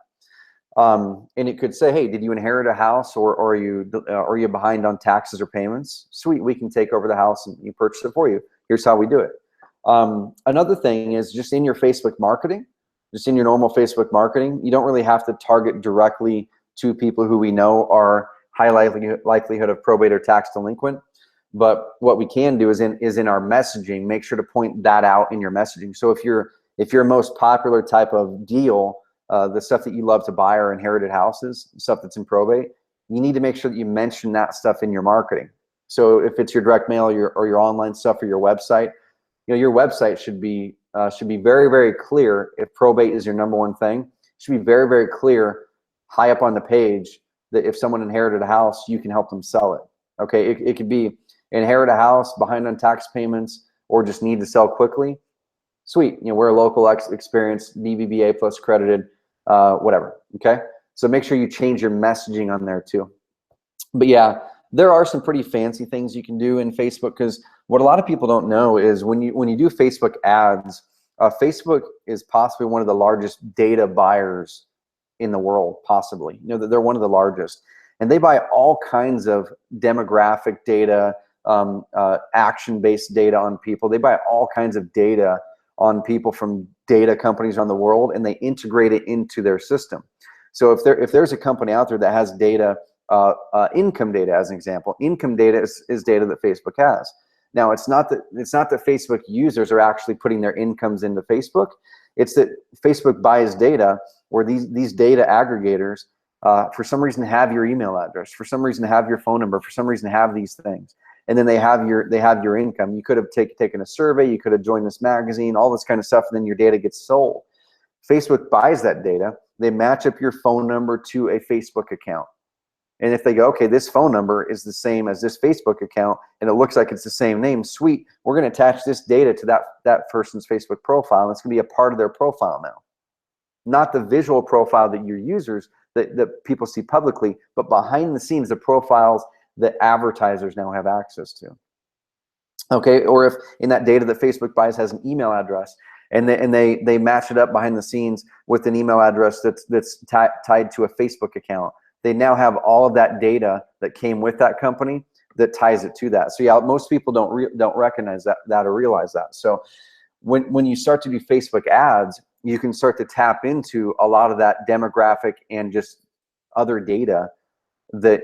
And it could say, hey, did you inherit a house, or are you behind on taxes or payments? Sweet, we can take over the house and you purchase it for you. Here's how we do it. Another thing is just in your Facebook marketing, just in your normal Facebook marketing, you don't really have to target directly to people who we know are high likelihood of probate or tax delinquent. But what we can do is in our messaging, make sure to point that out in your messaging. So if your most popular type of deal, the stuff that you love to buy are inherited houses, stuff that's in probate, you need to make sure that you mention that stuff in your marketing. So if it's your direct mail or your online stuff or your website, your website should be very, very clear. If probate is your #1 thing, it should be very, very clear high up on the page that if someone inherited a house, you can help them sell it. Okay, it could be inherit a house, behind on tax payments, or just need to sell quickly. Sweet, we're a local experienced BBBA plus credited, whatever. Okay, so make sure you change your messaging on there too. But yeah, there are some pretty fancy things you can do in Facebook, because what a lot of people don't know is when you do Facebook ads, Facebook is possibly one of the largest data buyers in the world, possibly. They're one of the largest, and they buy all kinds of demographic data, action-based data on people. They buy all kinds of data on people from data companies around the world, and they integrate it into their system. So if there's a company out there that has data, income data as an example, income data is data that Facebook has. Now it's not that Facebook users are actually putting their incomes into Facebook. It's that Facebook buys data, or these data aggregators for some reason have your email address, for some reason have your phone number, for some reason have these things, and then they have your income. You could have taken a survey, you could have joined this magazine, all this kind of stuff, and then your data gets sold. Facebook buys that data. They match up your phone number to a Facebook account. And if they go, okay, this phone number is the same as this Facebook account, and it looks like it's the same name, sweet, we're going to attach this data to that person's Facebook profile, and it's going to be a part of their profile now. Not the visual profile that your users, that people see publicly, but behind the scenes, the profiles that advertisers now have access to. Okay, or if in that data that Facebook buys has an email address, and they match it up behind the scenes with an email address that's tied to a Facebook account, they now have all of that data that came with that company that ties it to that. So yeah, most people don't recognize that or realize that. So when you start to do Facebook ads, you can start to tap into a lot of that demographic and just other data that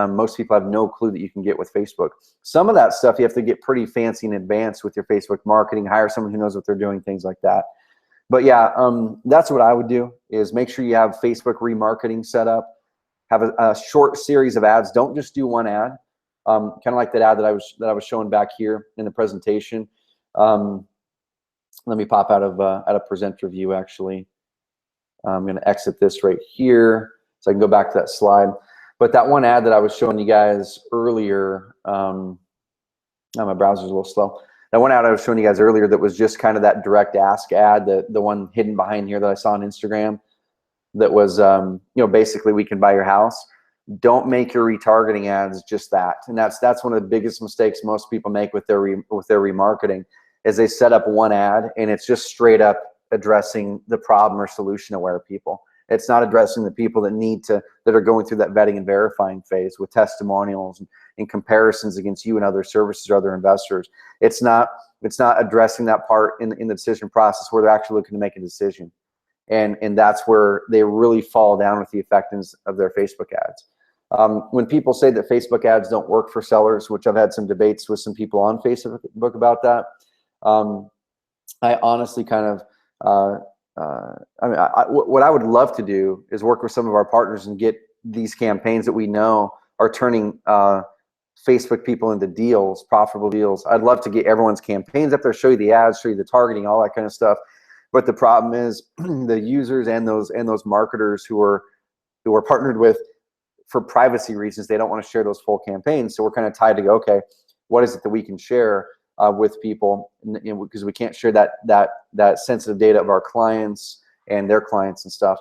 most people have no clue that you can get with Facebook. Some of that stuff you have to get pretty fancy in advance with your Facebook marketing, hire someone who knows what they're doing, things like that. But yeah, that's what I would do, is make sure you have Facebook remarketing set up. Have a short series of ads. Don't just do one ad. Kind of like that ad that I was showing back here in the presentation. Let me pop out of presenter view. Actually, I'm going to exit this right here so I can go back to that slide. But that one ad that I was showing you guys earlier, my browser's a little slow. That one ad I was showing you guys earlier that was just kind of that direct ask ad, the one hidden behind here that I saw on Instagram. That was, basically, we can buy your house. Don't make your retargeting ads just that. And that's one of the biggest mistakes most people make with their remarketing, is they set up one ad and it's just straight up addressing the problem or solution aware people. It's not addressing the people that are going through that vetting and verifying phase with testimonials and comparisons against you and other services or other investors. It's not addressing that part in the decision process where they're actually looking to make a decision. and that's where they really fall down with the effectiveness of their Facebook ads. When people say that Facebook ads don't work for sellers, which I've had some debates with some people on Facebook about that, I honestly kind of, I mean, what I would love to do is work with some of our partners and get these campaigns that we know are turning Facebook people into deals, profitable deals. I'd love to get everyone's campaigns up there, show you the ads, show you the targeting, all that kind of stuff. But the problem is the users and those marketers who are partnered with, for privacy reasons, they don't want to share those full campaigns. So we're kind of tied to go, okay, what is it that we can share with people, because we can't share that sensitive data of our clients and their clients and stuff.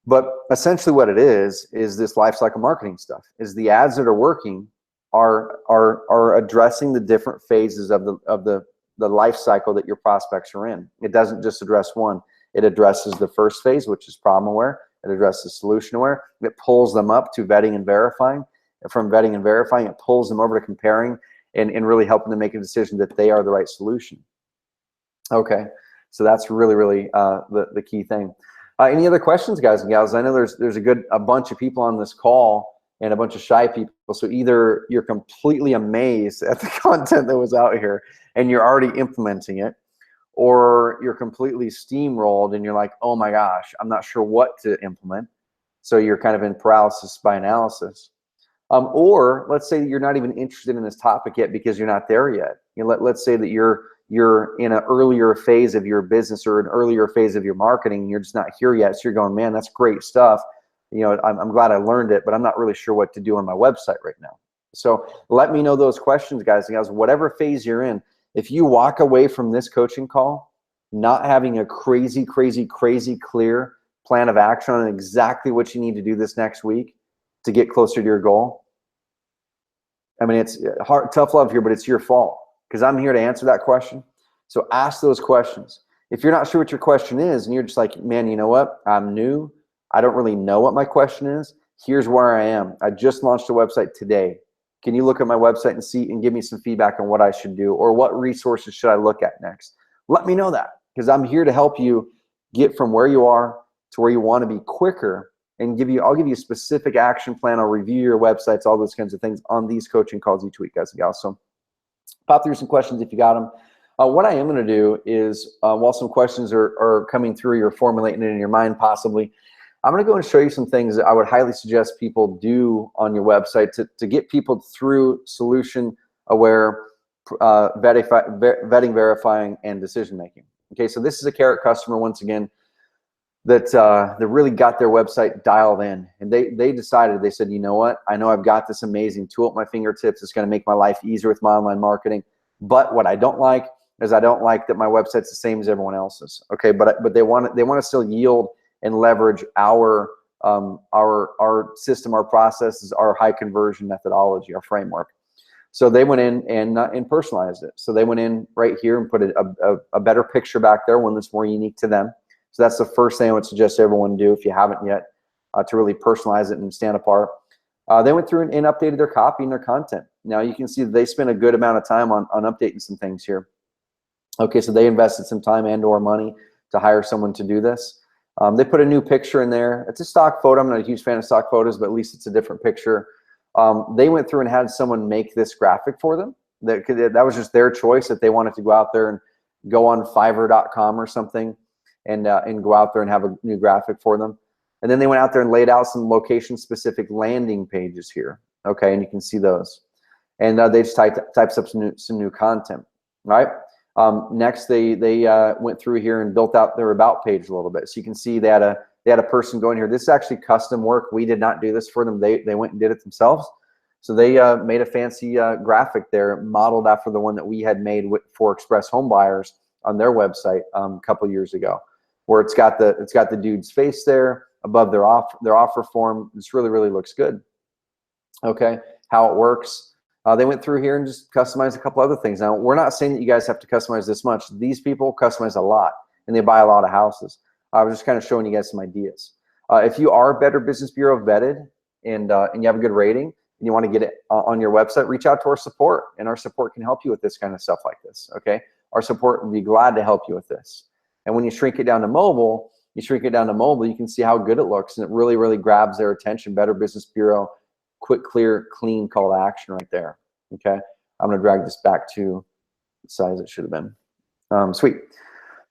But essentially what it is this lifecycle marketing stuff. Is the ads that are working are addressing the different phases of the life cycle that your prospects are in. It doesn't just address one. It addresses the first phase, which is problem aware. It addresses solution aware. It pulls them up to vetting and verifying. And from vetting and verifying, it pulls them over to comparing and really helping them make a decision that they are the right solution. Okay, so that's really the key thing. Any other questions, guys and gals? I know there's a bunch of people on this call and a bunch of shy people. So either you're completely amazed at the content that was out here and you're already implementing it, or you're completely steamrolled and you're like, oh my gosh, I'm not sure what to implement. So you're kind of in paralysis by analysis. Or let's say you're not even interested in this topic yet because you're not there yet. Let's say that you're in an earlier phase of your business or an earlier phase of your marketing, and you're just not here yet. So you're going, man, that's great stuff. I'm glad I learned it, but I'm not really sure what to do on my website right now. So let me know those questions, guys and gals. Whatever phase you're in, if you walk away from this coaching call not having a crazy clear plan of action on exactly what you need to do this next week to get closer to your goal, I mean, it's hard, tough love here, but it's your fault, because I'm here to answer that question. So ask those questions. If you're not sure what your question is and you're just like, man, you know what? I'm new. I don't really know what my question is. Here's where I am. I just launched a website today. Can you look at my website and see and give me some feedback on what I should do, or what resources should I look at next? Let me know that, because I'm here to help you get from where you are to where you want to be quicker, and I'll give you a specific action plan. I'll review your websites, all those kinds of things on these coaching calls each week, guys and gals. So pop through some questions if you got them. What I am going to do is, while some questions are coming through, you're formulating it in your mind possibly, I'm going to go and show you some things that I would highly suggest people do on your website to get people through solution aware, vetting, verifying, and decision making. Okay, so this is a Carrot customer, once again, that really got their website dialed in, and they decided, they said, you know what, I know I've got this amazing tool at my fingertips. It's going to make my life easier with my online marketing, but what I don't like is I don't like that my website's the same as everyone else's. Okay, but they want to still yield and leverage our system, our processes, our high conversion methodology, our framework. So they went in and personalized it. So they went in right here and put a better picture back there, one that's more unique to them. So that's the first thing I would suggest everyone do if you haven't yet, to really personalize it and stand apart. They went through and updated their copy and their content. Now you can see that they spent a good amount of time on updating some things here. Okay, so they invested some time and or money to hire someone to do this. They put a new picture in there. It's a stock photo. I'm not a huge fan of stock photos, but at least it's a different picture. They went through and had someone make this graphic for them. That was just their choice, that they wanted to go out there and go on Fiverr.com or something and go out there and have a new graphic for them. And then they went out there and laid out some location-specific landing pages here. Okay, and you can see those. And they just typed up some new content, right? Next, they went through here and built out their about page a little bit. So you can see they had a person going here. This is actually custom work. We did not do this for them. They went and did it themselves. So they made a fancy graphic there, modeled after the one that we had made for Express Home Buyers on their website a couple years ago, where it's got the dude's face there above their offer form. This really looks good. Okay, how it works. They went through here and just customized a couple other things. Now, we're not saying that you guys have to customize this much. These people customize a lot, and they buy a lot of houses. I was just kind of showing you guys some ideas. If you are Better Business Bureau vetted and you have a good rating and you want to get it on your website, reach out to our support, and our support can help you with this kind of stuff like this. Okay, our support would be glad to help you with this. And when you shrink it down to mobile, you shrink it down to mobile, you can see how good it looks, and it really, really grabs their attention. Better Business Bureau, quick, clear, clean call to action right there. Okay, I'm gonna drag this back to the size it should have been. Sweet.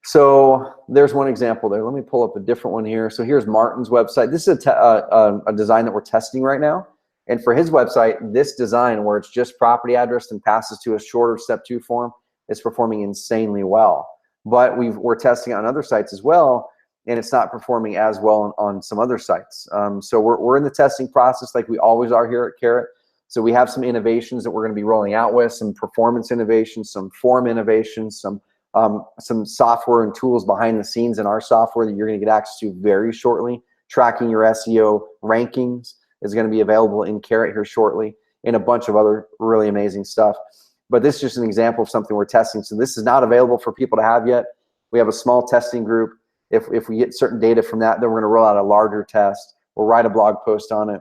So there's one example there. Let me pull up a different one here. So here's Martin's website. This is a design that we're testing right now. And for his website, this design where it's just property address and passes to a shorter step 2 form is performing insanely well. But we're testing it on other sites as well, and it's not performing as well on some other sites. So we're in the testing process like we always are here at Carrot. So we have some innovations that we're going to be rolling out with, some performance innovations, some form innovations, some software and tools behind the scenes in our software that you're going to get access to very shortly. Tracking your SEO rankings is going to be available in Carrot here shortly, and a bunch of other really amazing stuff. But this is just an example of something we're testing. So this is not available for people to have yet. We have a small testing group. If we get certain data from that, then we're going to roll out a larger test. We'll write a blog post on it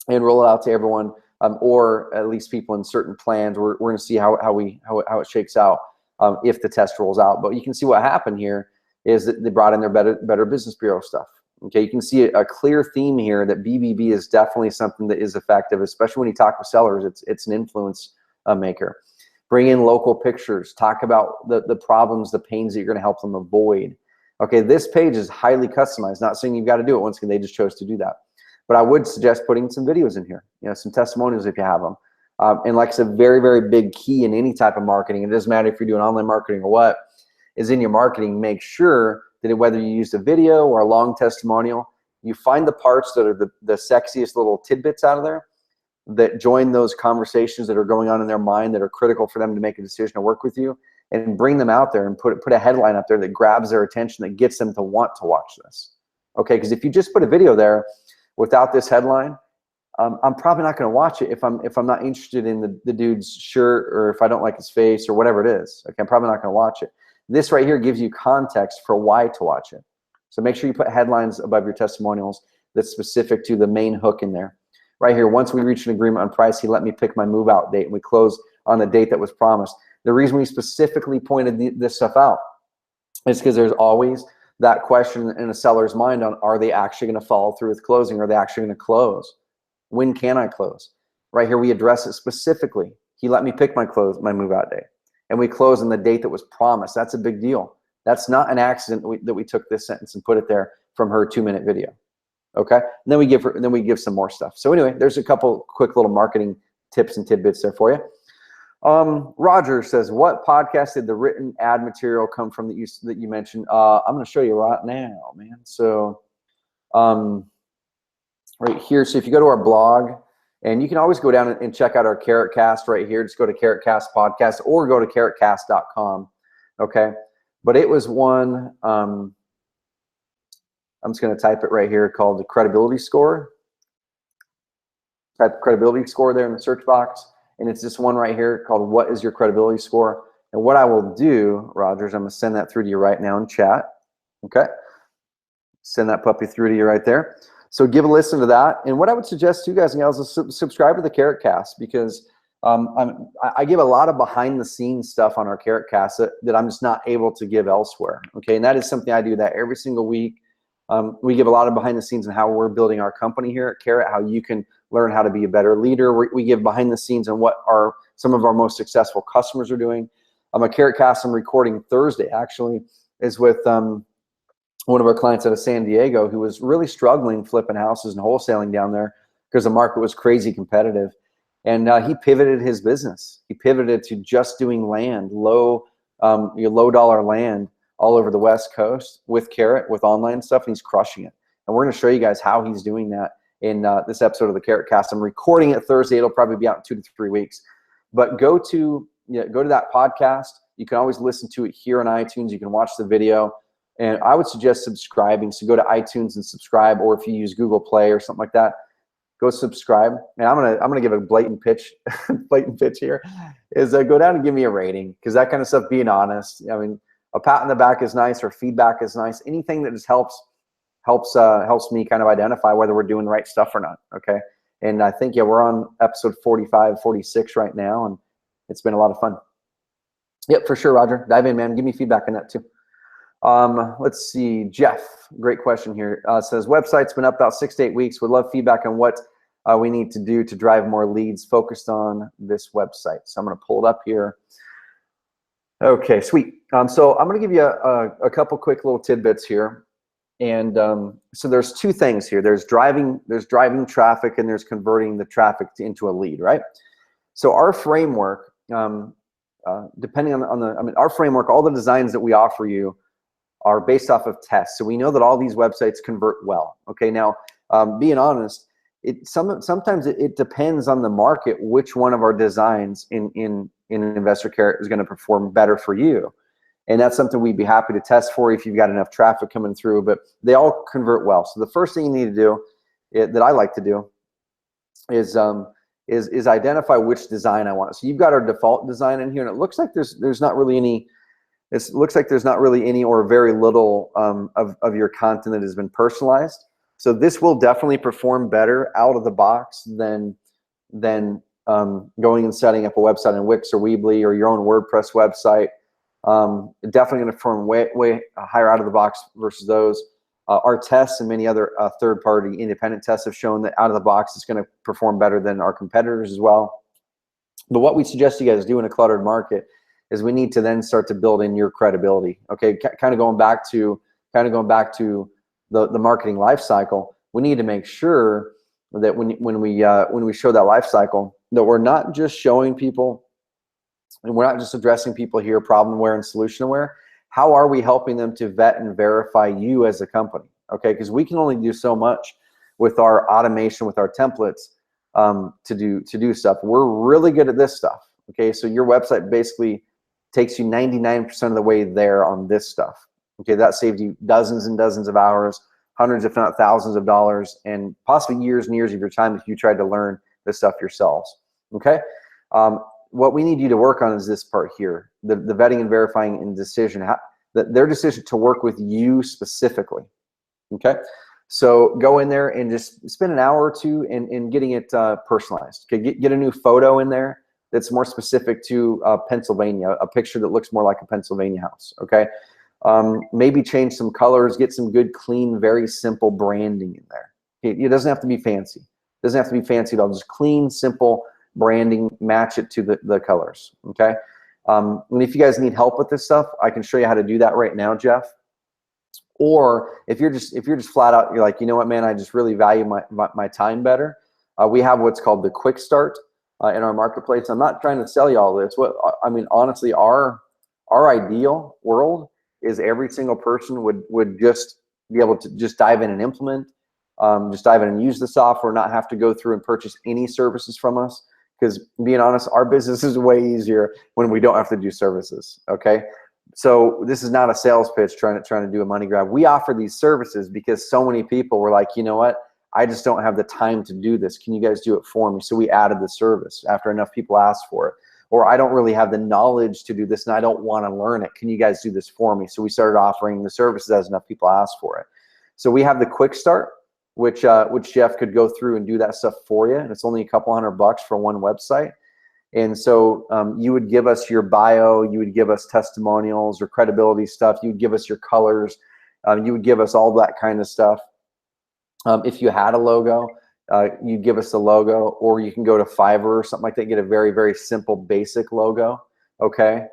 and roll it out to everyone, or at least people in certain plans. We're going to see how it shakes out. If the test rolls out. But you can see what happened here is that they brought in their Better Business Bureau stuff. Okay, you can see a clear theme here that BBB is definitely something that is effective, especially when you talk with sellers. It's an influence maker. Bring in local pictures. Talk about the problems, the pains that you're going to help them avoid. Okay, this page is highly customized. Not saying you've got to do it. Once again, they just chose to do that. But I would suggest putting some videos in here. You know, some testimonials if you have them. And like I said, very, very big key in any type of marketing. It doesn't matter if you're doing online marketing or what, is in your marketing, make sure that whether you used a video or a long testimonial, you find the parts that are the sexiest little tidbits out of there that join those conversations that are going on in their mind that are critical for them to make a decision to work with you, and bring them out there and put a headline up there that grabs their attention, that gets them to want to watch this. Okay, because if you just put a video there without this headline, I'm probably not going to watch it if I'm not interested in the dude's shirt, or if I don't like his face or whatever it is. Okay, I'm probably not going to watch it. This right here gives you context for why to watch it. So make sure you put headlines above your testimonials that's specific to the main hook in there. Right here, once we reached an agreement on price, he let me pick my move out date, and we closed on the date that was promised. The reason we specifically pointed this stuff out is because there's always that question in a seller's mind on, are they actually going to follow through with closing? Are they actually going to close? When can I close? Right here, we address it specifically. He let me pick my move out date, and we close on the date that was promised. That's a big deal. That's not an accident that we took this sentence and put it there from her 2-minute video. Okay, and then we give some more stuff. So anyway, there's a couple quick little marketing tips and tidbits there for you. Roger says, what podcast did the written ad material come from that you mentioned? I'm going to show you right now, man. So right here, so if you go to our blog, and you can always go down and check out our Carrot Cast right here. Just go to Carrot Cast Podcast, or go to carrotcast.com. Okay, but it was one. I'm just going to type it right here, called the credibility score. Type credibility score there in the search box, and it's this one right here called "What is your credibility score?" And what I will do, Rogers, I'm going to send that through to you right now in chat. Okay, send that puppy through to you right there. So give a listen to that. And what I would suggest to you guys and gals is subscribe to the Carrot Cast, because I give a lot of behind the scenes stuff on our Carrot Cast that I'm just not able to give elsewhere. Okay, and that is something I do that every single week. We give a lot of behind the scenes on how we're building our company here at Carrot, how you can learn how to be a better leader. We give behind the scenes on what some of our most successful customers are doing. A Carrot Cast I'm recording Thursday actually is with one of our clients out of San Diego, who was really struggling flipping houses and wholesaling down there because the market was crazy competitive. And he pivoted his business. He pivoted to just doing land, low dollar land all over the West Coast with Carrot, with online stuff, and he's crushing it. And we're going to show you guys how he's doing that in this episode of the Carrot Cast. I'm recording it Thursday. It'll probably be out in 2 to 3 weeks. But go to that podcast. You can always listen to it here on iTunes. You can watch the video. And I would suggest subscribing. So go to iTunes and subscribe, or if you use Google Play or something like that, go subscribe. And I'm gonna give a blatant pitch. Blatant pitch here is go down and give me a rating, because that kind of stuff, being honest, I mean, a pat on the back is nice, or feedback is nice. Anything that just helps me kind of identify whether we're doing the right stuff or not. Okay. And I think, yeah, we're on episode 45, 46 right now, and it's been a lot of fun. Yep, for sure, Roger. Dive in, man. Give me feedback on that too. Let's see, Jeff, great question here. Says, website's been up about 6 to 8 weeks. Would love feedback on what we need to do to drive more leads focused on this website. So I'm gonna pull it up here. Okay, sweet. So I'm gonna give you a couple quick little tidbits here. And so there's two things here. There's driving traffic, and there's converting the traffic into a lead, right? So our framework, depending on our framework, all the designs that we offer you are based off of tests. So we know that all these websites convert well. Okay, now being honest, sometimes it depends on the market which one of our designs in Investor Care is going to perform better for you. And that's something we'd be happy to test for you if you've got enough traffic coming through, but they all convert well. So the first thing you need to do, that I like to do, is identify which design I want. So you've got our default design in here, and it looks like there's not really any, it looks like there's not really any or very little of your content that has been personalized. So this will definitely perform better out of the box than going and setting up a website in Wix or Weebly or your own WordPress website. Definitely going to perform way higher out of the box versus those. Our tests and many other third-party independent tests have shown that out of the box it's going to perform better than our competitors as well. But what we suggest you guys do in a cluttered market is we need to then start to build in your credibility. Okay, kind of going back to the marketing life cycle. We need to make sure that when we show that life cycle, that we're not just showing people, and we're not just addressing people here problem aware and solution aware. How are we helping them to vet and verify you as a company? Okay, because we can only do so much with our automation, with our templates to do stuff. We're really good at this stuff. Okay, so your website basically takes you 99% of the way there on this stuff. Okay, that saved you dozens and dozens of hours, hundreds if not thousands of dollars, and possibly years and years of your time if you tried to learn this stuff yourselves. Okay. What we need you to work on is this part here, the vetting and verifying and decision, their decision to work with you specifically. Okay, so go in there and just spend an hour or two in getting it personalized. Okay, get a new photo in there that's more specific to Pennsylvania, a picture that looks more like a Pennsylvania house. Okay, maybe change some colors, get some good, clean, very simple branding in there. It doesn't have to be fancy. It doesn't have to be fancy at all. Just clean, simple branding, match it to the colors. Okay, and if you guys need help with this stuff, I can show you how to do that right now, Jeff. Or if you're just flat out, you're like, you know what, man, I just really value my time better. We have what's called the quick start in our marketplace. I'm not trying to sell you all this. I mean, honestly, our ideal world is every single person would just be able to just dive in and implement, just dive in and use the software, not have to go through and purchase any services from us. Because being honest, our business is way easier when we don't have to do services. Okay, so this is not a sales pitch trying to do a money grab. We offer these services because so many people were like, you know what, I just don't have the time to do this. Can you guys do it for me? So we added the service after enough people asked for it. Or I don't really have the knowledge to do this and I don't want to learn it. Can you guys do this for me? So we started offering the services as enough people asked for it. So we have the quick start, which Jeff could go through and do that stuff for you. And it's only a couple $100 for one website. And so you would give us your bio, you would give us testimonials or credibility stuff, you would give us your colors, you would give us all that kind of stuff. If you had a logo, you'd give us the logo, or you can go to Fiverr or something like that, get a very, very simple, basic logo, okay?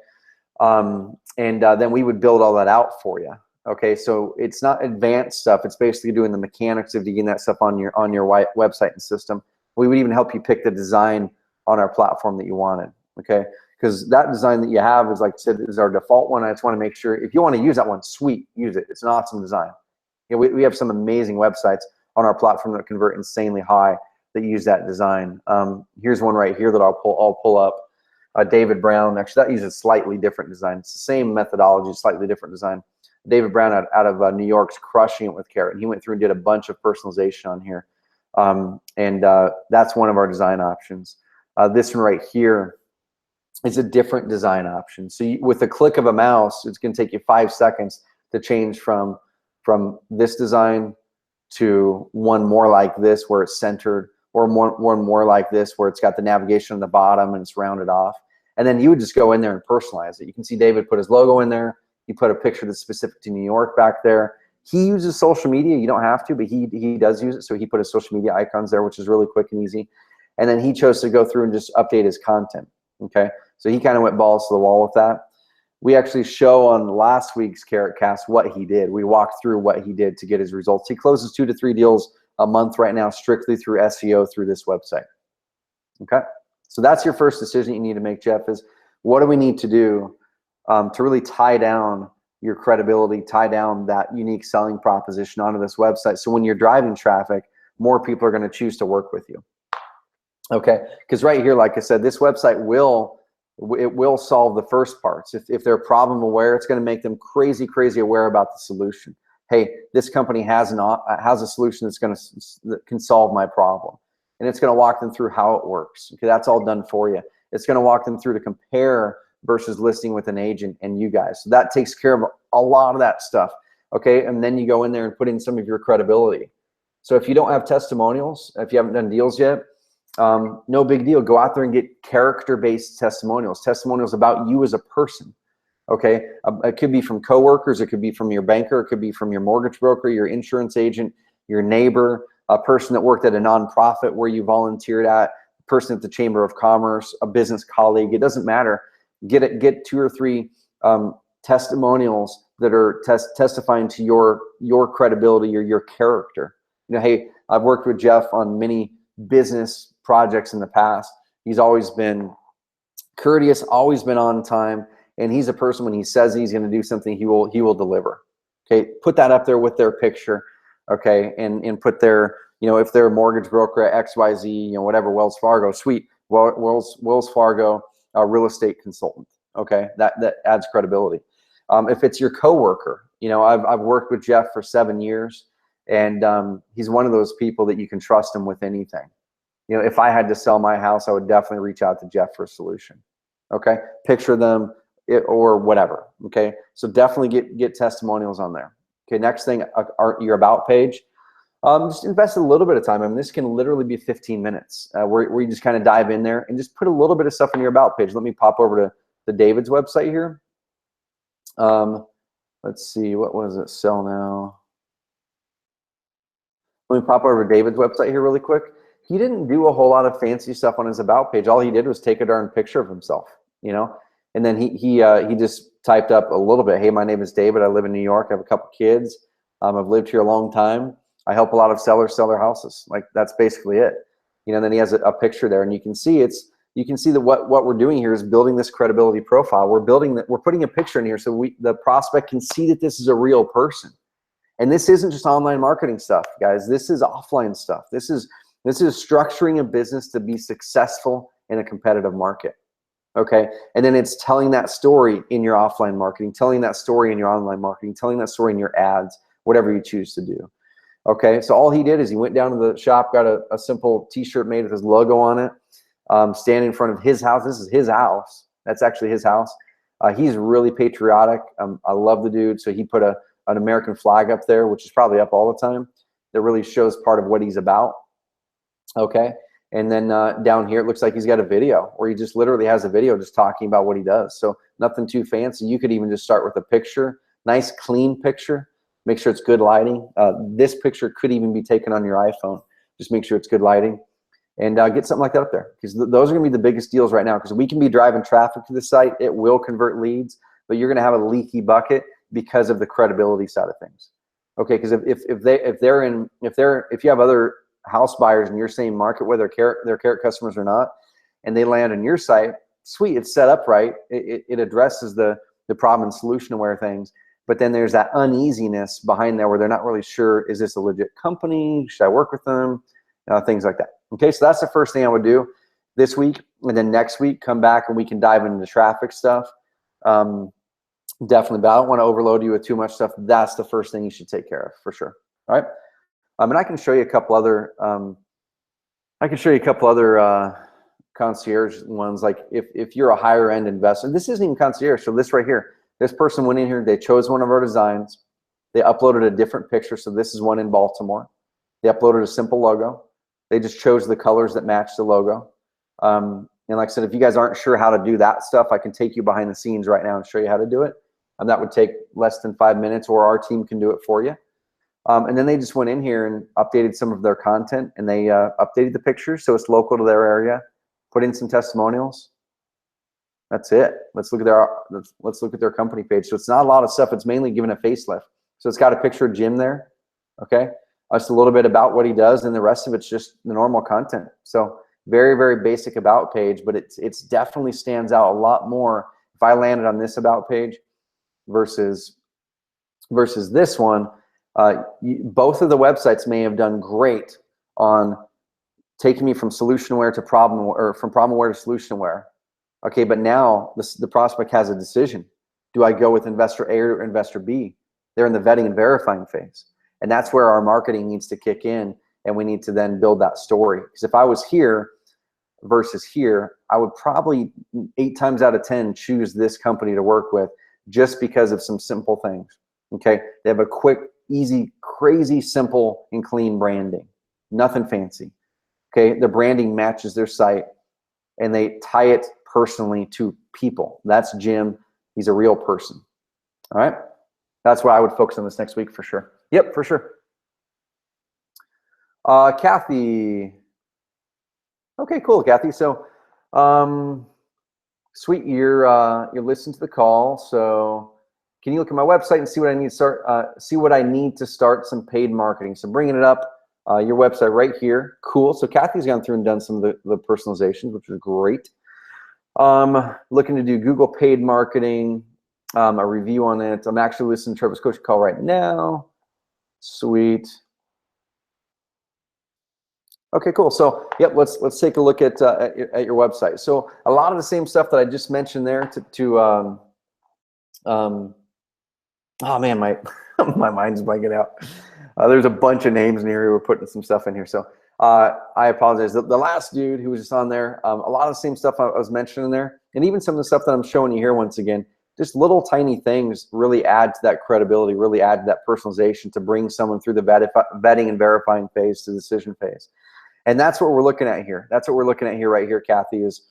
Then we would build all that out for you. Okay, so it's not advanced stuff. It's basically doing the mechanics of getting that stuff on your website and system. We would even help you pick the design on our platform that you wanted. Okay, because that design that you have is, like I said, is our default one. I just want to make sure if you want to use that one, sweet, use it. It's an awesome design. You know, we have some amazing websites on our platform that convert insanely high that use that design. Here's one right here that I'll pull up. David Brown. Actually, that uses a slightly different design. It's the same methodology, slightly different design. David Brown out of New York's crushing it with Carrot. He went through and did a bunch of personalization on here. That's one of our design options. This one right here is a different design option. So with the click of a mouse, it's going to take you 5 seconds to change from this design to one more like this where it's centered, or one more like this where it's got the navigation on the bottom and it's rounded off. And then you would just go in there and personalize it. You can see David put his logo in there. He put a picture that's specific to New York back there. He uses social media. You don't have to, but he does use it. So he put his social media icons there, which is really quick and easy. And then he chose to go through and just update his content. Okay, so he kind of went balls to the wall with that. We actually show on last week's Carrot Cast what he did. We walked through what he did to get his results. He closes 2 to 3 deals a month right now, strictly through SEO through this website. Okay, so that's your first decision you need to make, Jeff, is what do we need to do to really tie down your credibility, tie down that unique selling proposition onto this website, so when you're driving traffic, more people are going to choose to work with you. Okay, because right here, like I said, this website will solve the first parts. If they're problem aware, it's going to make them crazy aware about the solution. Hey, this company has a solution that can solve my problem, and it's going to walk them through how it works. Okay, that's all done for you. It's going to walk them through to compare versus listing with an agent and you guys. So that takes care of a lot of that stuff. Okay, and then you go in there and put in some of your credibility. So if you don't have testimonials, if you haven't done deals yet, no big deal. Go out there and get character-based testimonials about you as a person. Okay, it could be from coworkers, it could be from your banker, it could be from your mortgage broker, your insurance agent, your neighbor, a person that worked at a nonprofit where you volunteered at, a person at the Chamber of Commerce, a business colleague. It doesn't matter. Get 2 or 3 testimonials that are testifying to your credibility or your character. You know, hey, I've worked with Jeff on many business projects in the past. He's always been courteous, always been on time, and he's a person, when he says he's going to do something, he will deliver. Okay, put that up there with their picture. Okay, and put their, you know, if they're a mortgage broker at XYZ, you know, whatever, Wells Fargo, sweet, Wells Fargo real estate consultant. Okay, that adds credibility. If it's your coworker, you know, I've worked with Jeff for 7 years, and he's one of those people that you can trust him with anything. You know, if I had to sell my house, I would definitely reach out to Jeff for a solution. Okay, picture them or whatever. Okay, so definitely get testimonials on there. Okay, next thing, your about page. Just invest a little bit of time. I mean, this can literally be 15 minutes where you just kind of dive in there and just put a little bit of stuff on your about page. Let me pop over to the David's website here. Let's see, what was it? Sell now. Let me pop over to David's website here really quick. He didn't do a whole lot of fancy stuff on his about page. All he did was take a darn picture of himself, you know, and then he just typed up a little bit. Hey, my name is David. I live in New York. I have a couple kids. I've lived here a long time. I help a lot of sellers sell their houses. Like, that's basically it. You know, then he has a picture there, and you can see that what we're doing here is building this credibility profile. We're putting a picture in here so the prospect can see that this is a real person. And this isn't just online marketing stuff, guys. This is offline stuff. This is structuring a business to be successful in a competitive market. Okay, and then it's telling that story in your offline marketing, telling that story in your online marketing, telling that story in your ads, whatever you choose to do. Okay, so all he did is he went down to the shop, got a simple t-shirt made with his logo on it, stand in front of his house. This is his house. That's actually his house. He's really patriotic. I love the dude. So he put an American flag up there, which is probably up all the time. That really shows part of what he's about. Okay, and then down here, it looks like he's got a video where he just literally has a video just talking about what he does. So nothing too fancy. You could even just start with a picture, nice clean picture. Make sure it's good lighting. This picture could even be taken on your iPhone. Just make sure it's good lighting, and get something like that up there, because those are going to be the biggest deals right now, because we can be driving traffic to the site. It will convert leads, but you're going to have a leaky bucket because of the credibility side of things. Okay, because if you have other house buyers in your same market, whether they're Carrot customers or not, and they land on your site, sweet, it's set up right. It addresses the problem and solution aware things. But then there's that uneasiness behind there where they're not really sure, is this a legit company? Should I work with them? Things like that. Okay, so that's the first thing I would do this week. And then next week, come back and we can dive into the traffic stuff. Definitely, but I don't want to overload you with too much stuff. That's the first thing you should take care of for sure. All right. And I can show you a couple other concierge ones. Like if you're a higher end investor, this isn't even concierge. So this right here, this person went in here, they chose one of our designs. They uploaded a different picture. So this is one in Baltimore. They uploaded a simple logo. They just chose the colors that match the logo. And like I said, if you guys aren't sure how to do that stuff, I can take you behind the scenes right now and show you how to do it. and that would take less than 5 minutes, or our team can do it for you. And then they just went in here and updated some of their content, and they updated the pictures so it's local to their area, put in some testimonials. That's it. Let's look at their company page. So it's not a lot of stuff. It's mainly given a facelift. So it's got a picture of Jim there, okay? Just a little bit about what he does, and the rest of it's just the normal content. So very, very basic about page, but it's definitely stands out a lot more if I landed on this about page versus this one. Both of the websites may have done great on taking me from solution aware to problem, or from problem aware to solution aware. Okay, but now the prospect has a decision. Do I go with investor A or investor B? They're in the vetting and verifying phase. And that's where our marketing needs to kick in, and we need to then build that story. Because if I was here versus here, I would probably 8 times out of 10 choose this company to work with, just because of some simple things. Okay, they have a quick, easy, crazy simple and clean branding. Nothing fancy. Okay, the branding matches their site, and they tie it personally to people. That's Jim. He's a real person. All right, that's why I would focus on this next week for sure. Yep, for sure. Kathy. Okay, cool, Kathy. So, sweet, you're listening to the call. So, can you look at my website and see what I need to start? See what I need to start some paid marketing. So, bringing it up, your website right here. Cool. So, Kathy's gone through and done some of the personalizations, which is great. Looking to do Google paid marketing. A review on it. I'm actually listening to Trevor's coaching call right now. Sweet. Okay, cool. So, yep, let's take a look at your website. So, a lot of the same stuff that I just mentioned there. Oh man, my my mind's blanking out. There's a bunch of names in here. We're putting some stuff in here. So, I apologize. The last dude who was just on there, a lot of the same stuff I was mentioning there, and even some of the stuff that I'm showing you here once again. Just little tiny things really add to that credibility, really add to that personalization to bring someone through the vetting and verifying phase to the decision phase. And that's what we're looking at here. That's what we're looking at here right here, Kathy, is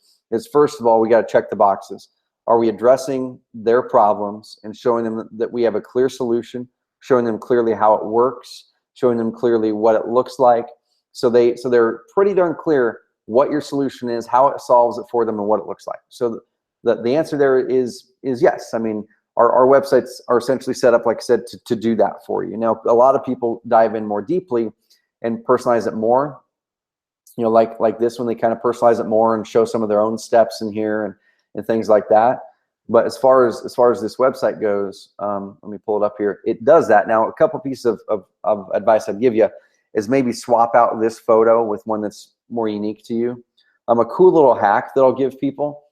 first of all, we got to check the boxes. Are we addressing their problems and showing them that we have a clear solution, showing them clearly how it works, showing them clearly what it looks like, so they're pretty darn clear what your solution is, how it solves it for them, and what it looks like. So the answer there is yes. I mean, our websites are essentially set up, like I said, to do that for you. Now, a lot of people dive in more deeply and personalize it more. You know, like this one, they kind of personalize it more and show some of their own steps in here and things like that. But as far as this website goes, let me pull it up here. It does that. Now, a couple pieces of advice I'd give you is maybe swap out this photo with one that's more unique to you. A cool little hack that I'll give people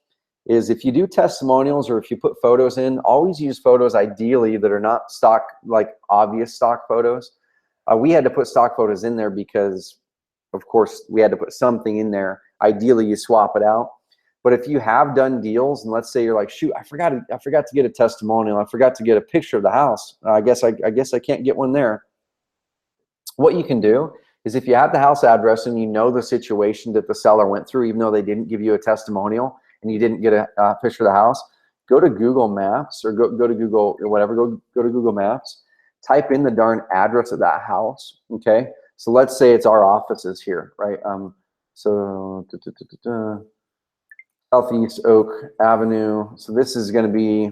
is, if you do testimonials or if you put photos in, always use photos ideally that are not stock, like obvious stock photos. We had to put stock photos in there because, of course, we had to put something in there. Ideally, you swap it out. But if you have done deals, and let's say you're like, shoot, I forgot to get a testimonial. I forgot to get a picture of the house. I guess I can't get one there. What you can do is, if you have the house address and you know the situation that the seller went through, even though they didn't give you a testimonial and you didn't get a picture of the house, go to Google Maps or go to Google or whatever. Go to Google Maps. Type in the darn address of that house. Okay. So let's say it's our offices here, right? So Southeast Oak Avenue. So this is going to be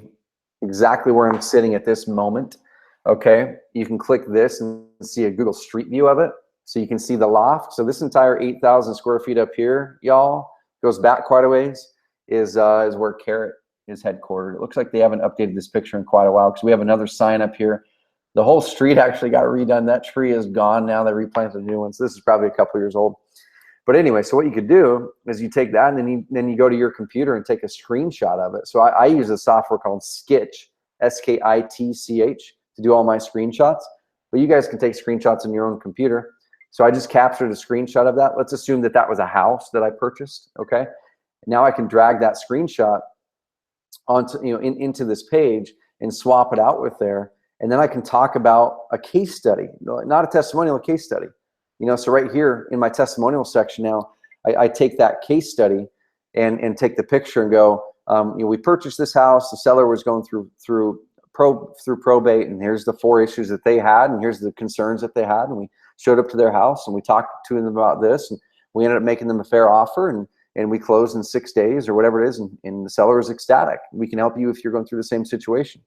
exactly where I'm sitting at this moment. Okay. You can click this and see a Google Street View of it. So you can see the loft. So this entire 8,000 square feet up here, y'all, goes back quite a ways, is where Carrot is headquartered. It looks like they haven't updated this picture in quite a while, because we have another sign up here. The whole street actually got redone. That tree is gone now. They replanted a new one. So this is probably a couple years old. But anyway, so what you could do is you take that, and then you go to your computer and take a screenshot of it. So I use a software called Skitch, S-K-I-T-C-H, to do all my screenshots. But you guys can take screenshots on your own computer. So I just captured a screenshot of that. Let's assume that that was a house that I purchased. Okay. Now I can drag that screenshot onto, into this page and swap it out with there. And then I can talk about a case study, not a testimonial, a case study. So right here in my testimonial section now, I take that case study and take the picture and go, we purchased this house. The seller was going through through probate, and here's the 4 issues that they had, and here's the concerns that they had, and we showed up to their house and we talked to them about this, and we ended up making them a fair offer, and we closed in 6 days or whatever it is, and the seller is ecstatic. We can help you if you're going through the same situation.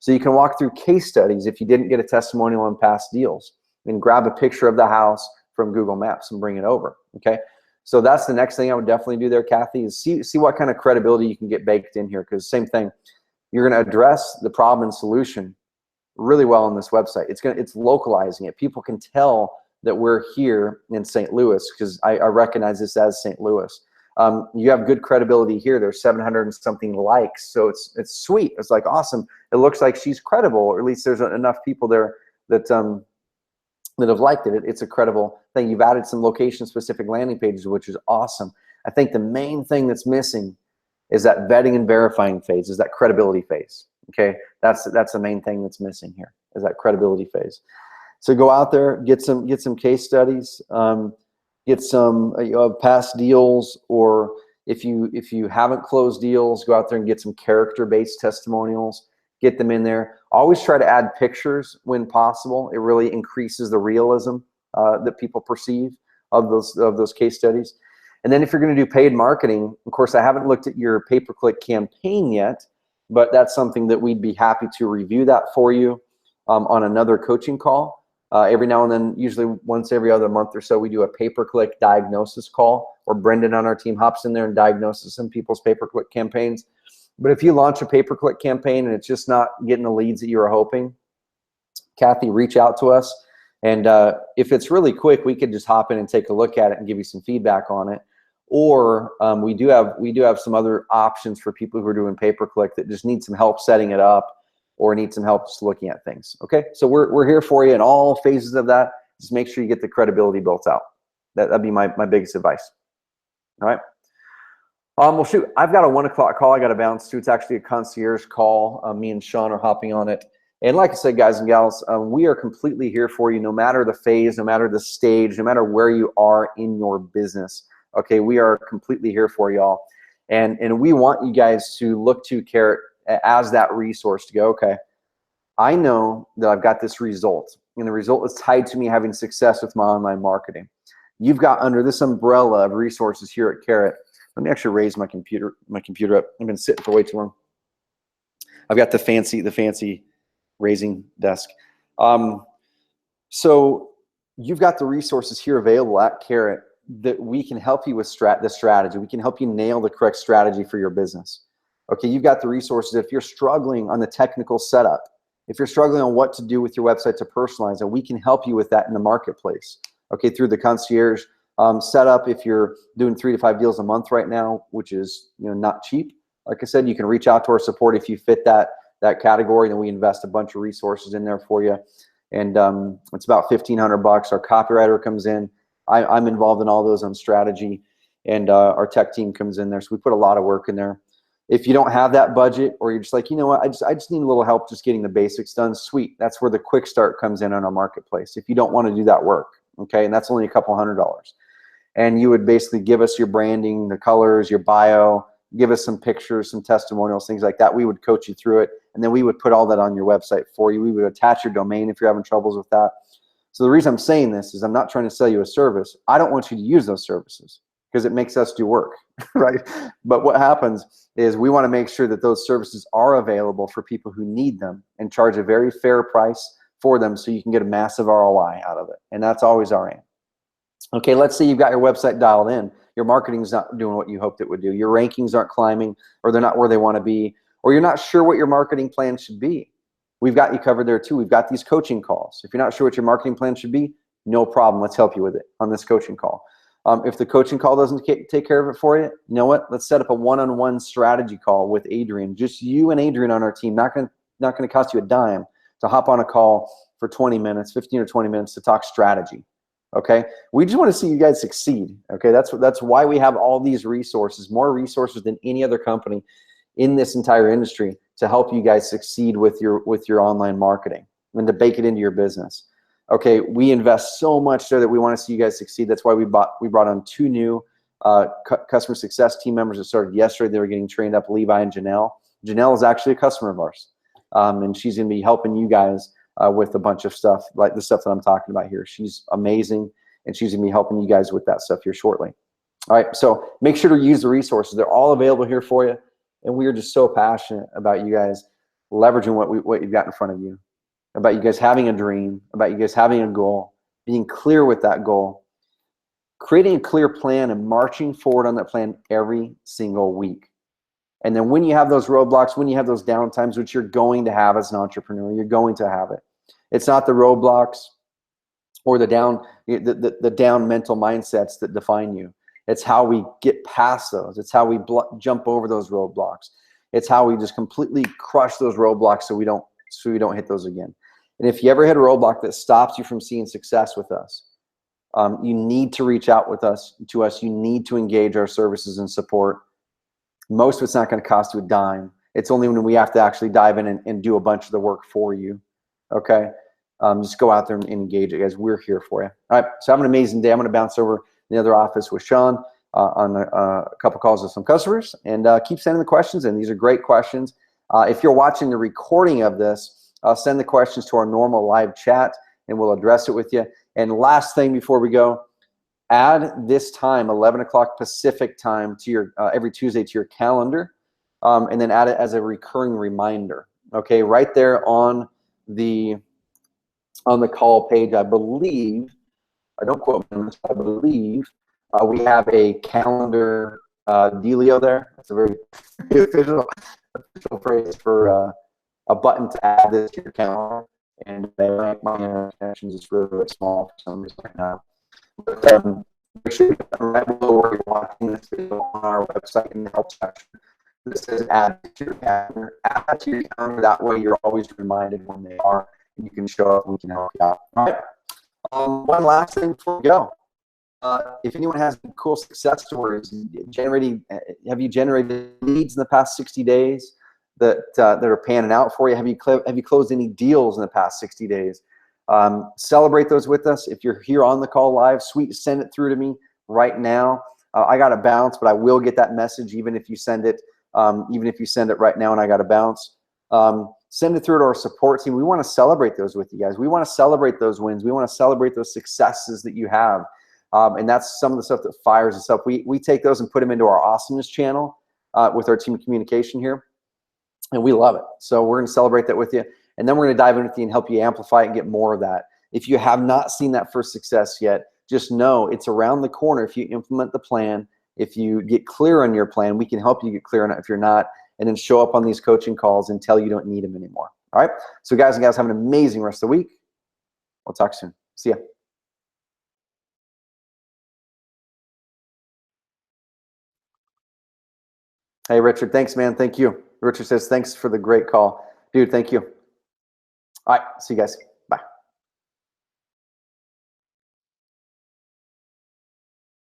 So you can walk through case studies if you didn't get a testimonial on past deals, and grab a picture of the house from Google Maps and bring it over, okay? So that's the next thing I would definitely do there, Kathy, is see what kind of credibility you can get baked in here, because same thing, you're going to address the problem and solution really well on this website. It's localizing it. People can tell that we're here in St. Louis, because I recognize this as St. Louis. You have good credibility here. There's 700 and something likes, so it's sweet. It's like awesome. It looks like she's credible, or at least there's enough people there that have liked it. It's a credible thing. You've added some location-specific landing pages, which is awesome. I think the main thing that's missing is that vetting and verifying phase, is that credibility phase. Okay, that's the main thing that's missing here, is that credibility phase. So go out there, get some case studies, get some past deals, or if you haven't closed deals, go out there and get some character-based testimonials. Get them in there. Always try to add pictures when possible. It really increases the realism that people perceive of those case studies. And then if you're going to do paid marketing, of course, I haven't looked at your pay-per-click campaign yet, but that's something that we'd be happy to review that for you on another coaching call. Every now and then, usually once every other month or so, we do a pay-per-click diagnosis call, where Brendan on our team hops in there and diagnoses some people's pay-per-click campaigns. But if you launch a pay-per-click campaign and it's just not getting the leads that you were hoping, Kathy, reach out to us. And if it's really quick, we could just hop in and take a look at it and give you some feedback on it. Or we do have some other options for people who are doing pay-per-click that just need some help setting it up, or need some help just looking at things. Okay, so we're here for you in all phases of that. Just make sure you get the credibility built out. That'd be my biggest advice. All right. Well, shoot, I've got a 1 o'clock call I got to bounce to. It's actually a concierge call. Me and Sean are hopping on it. And like I said, guys and gals, we are completely here for you, no matter the phase, no matter the stage, no matter where you are in your business. Okay, we are completely here for y'all. And we want you guys to look to Carrot as that resource to go, okay, I know that I've got this result, and the result is tied to me having success with my online marketing. You've got under this umbrella of resources here at Carrot. Let me actually raise my computer up. I've been sitting for way too long. I've got the fancy raising desk. So you've got the resources here available at Carrot that we can help you with the strategy. We can help you nail the correct strategy for your business. Okay, you've got the resources. If you're struggling on the technical setup, if you're struggling on what to do with your website to personalize it, we can help you with that in the marketplace. Okay, through the concierge setup. If you're doing 3 to 5 deals a month right now, which is not cheap, like I said, you can reach out to our support if you fit that category. Then we invest a bunch of resources in there for you, and it's about $1,500. Our copywriter comes in. I'm involved in all those on strategy, and our tech team comes in there. So we put a lot of work in there. If you don't have that budget, or you're just like, you know what, I just need a little help just getting the basics done, sweet. That's where the quick start comes in on our marketplace. If you don't want to do that work, okay, and that's only a couple $100. And you would basically give us your branding, the colors, your bio, give us some pictures, some testimonials, things like that. We would coach you through it, and then we would put all that on your website for you. We would attach your domain if you're having troubles with that. So the reason I'm saying this is I'm not trying to sell you a service. I don't want you to use those services because it makes us do work, right? But what happens is we want to make sure that those services are available for people who need them and charge a very fair price for them so you can get a massive ROI out of it. And that's always our aim. Okay, let's say you've got your website dialed in. Your marketing's not doing what you hoped it would do. Your rankings aren't climbing, or they're not where they want to be, or you're not sure what your marketing plan should be. We've got you covered there too. We've got these coaching calls. If you're not sure what your marketing plan should be, no problem. Let's help you with it on this coaching call. If the coaching call doesn't take care of it for you, you know what? Let's set up a one-on-one strategy call with Adrian. Just you and Adrian on our team. Not going to cost you a dime to hop on a call for 20 minutes, 15 or 20 minutes to talk strategy. Okay, we just want to see you guys succeed. Okay, that's why we have all these resources, more resources than any other company in this entire industry, to help you guys succeed with your online marketing and to bake it into your business. Okay, we invest so much there that we want to see you guys succeed. That's why we brought on 2 new customer success team members that started yesterday. They were getting trained up, Levi and Janelle. Janelle is actually a customer of ours. and she's going to be helping you guys with a bunch of stuff, like the stuff that I'm talking about here. She's amazing, and she's going to be helping you guys with that stuff here shortly. All right, so make sure to use the resources. They're all available here for you, and we are just so passionate about you guys leveraging what you've got in front of you, about you guys having a dream, about you guys having a goal, being clear with that goal, creating a clear plan and marching forward on that plan every single week. And then when you have those roadblocks, when you have those downtimes, which you're going to have as an entrepreneur, you're going to have it. It's not the roadblocks or the down mental mindsets that define you. It's how we get past those. It's how we jump over those roadblocks. It's how we just completely crush those roadblocks so we don't hit those again. And if you ever hit a roadblock that stops you from seeing success with us, you need to reach out to us. You need to engage our services and support. Most of it's not going to cost you a dime. It's only when we have to actually dive in and do a bunch of the work for you. Okay? Just go out there and engage it, guys. We're here for you. All right, so have an amazing day. I'm going to bounce over in the other office with Sean on a couple calls with some customers, and keep sending the questions in. These are great questions. If you're watching the recording of this, send the questions to our normal live chat, and we'll address it with you. And last thing before we go, add this time, 11 o'clock Pacific time, to your every Tuesday to your calendar, and then add it as a recurring reminder. Okay, right there on the call page, I believe. I don't quote me on this, I believe we have a calendar dealio there. That's a very official phrase for a button to add this to your calendar. And my connections is really, really small for some reason right now. But make sure you get right below where you're watching this video on our website in the help section. This says add to your calendar. Add to your calendar. That way you're always reminded when they are, and you can show up and we can help you out. All right. One last thing before we go. If anyone has cool success stories, have you generated leads in the past 60 days that are panning out for you? Have you closed any deals in the past 60 days? Celebrate those with us. If you're here on the call live, send it through to me right now. I got to bounce, but I will get that message even if you send it right now and I got to bounce. Send it through to our support team. We want to celebrate those with you guys. We want to celebrate those wins. We want to celebrate those successes that you have. And that's some of the stuff that fires us up. We take those and put them into our awesomeness channel with our team of communication here. And we love it. So we're going to celebrate that with you. And then we're going to dive in with you and help you amplify it and get more of that. If you have not seen that first success yet, just know it's around the corner. If you implement the plan, if you get clear on your plan, we can help you get clear on it if you're not, and then show up on these coaching calls until you don't need them anymore. All right? So guys and gals, have an amazing rest of the week. We'll talk soon. See ya. Hey, Richard. Thanks, man. Thank you. Richard says, thanks for the great call. Dude, thank you. All right. See you guys.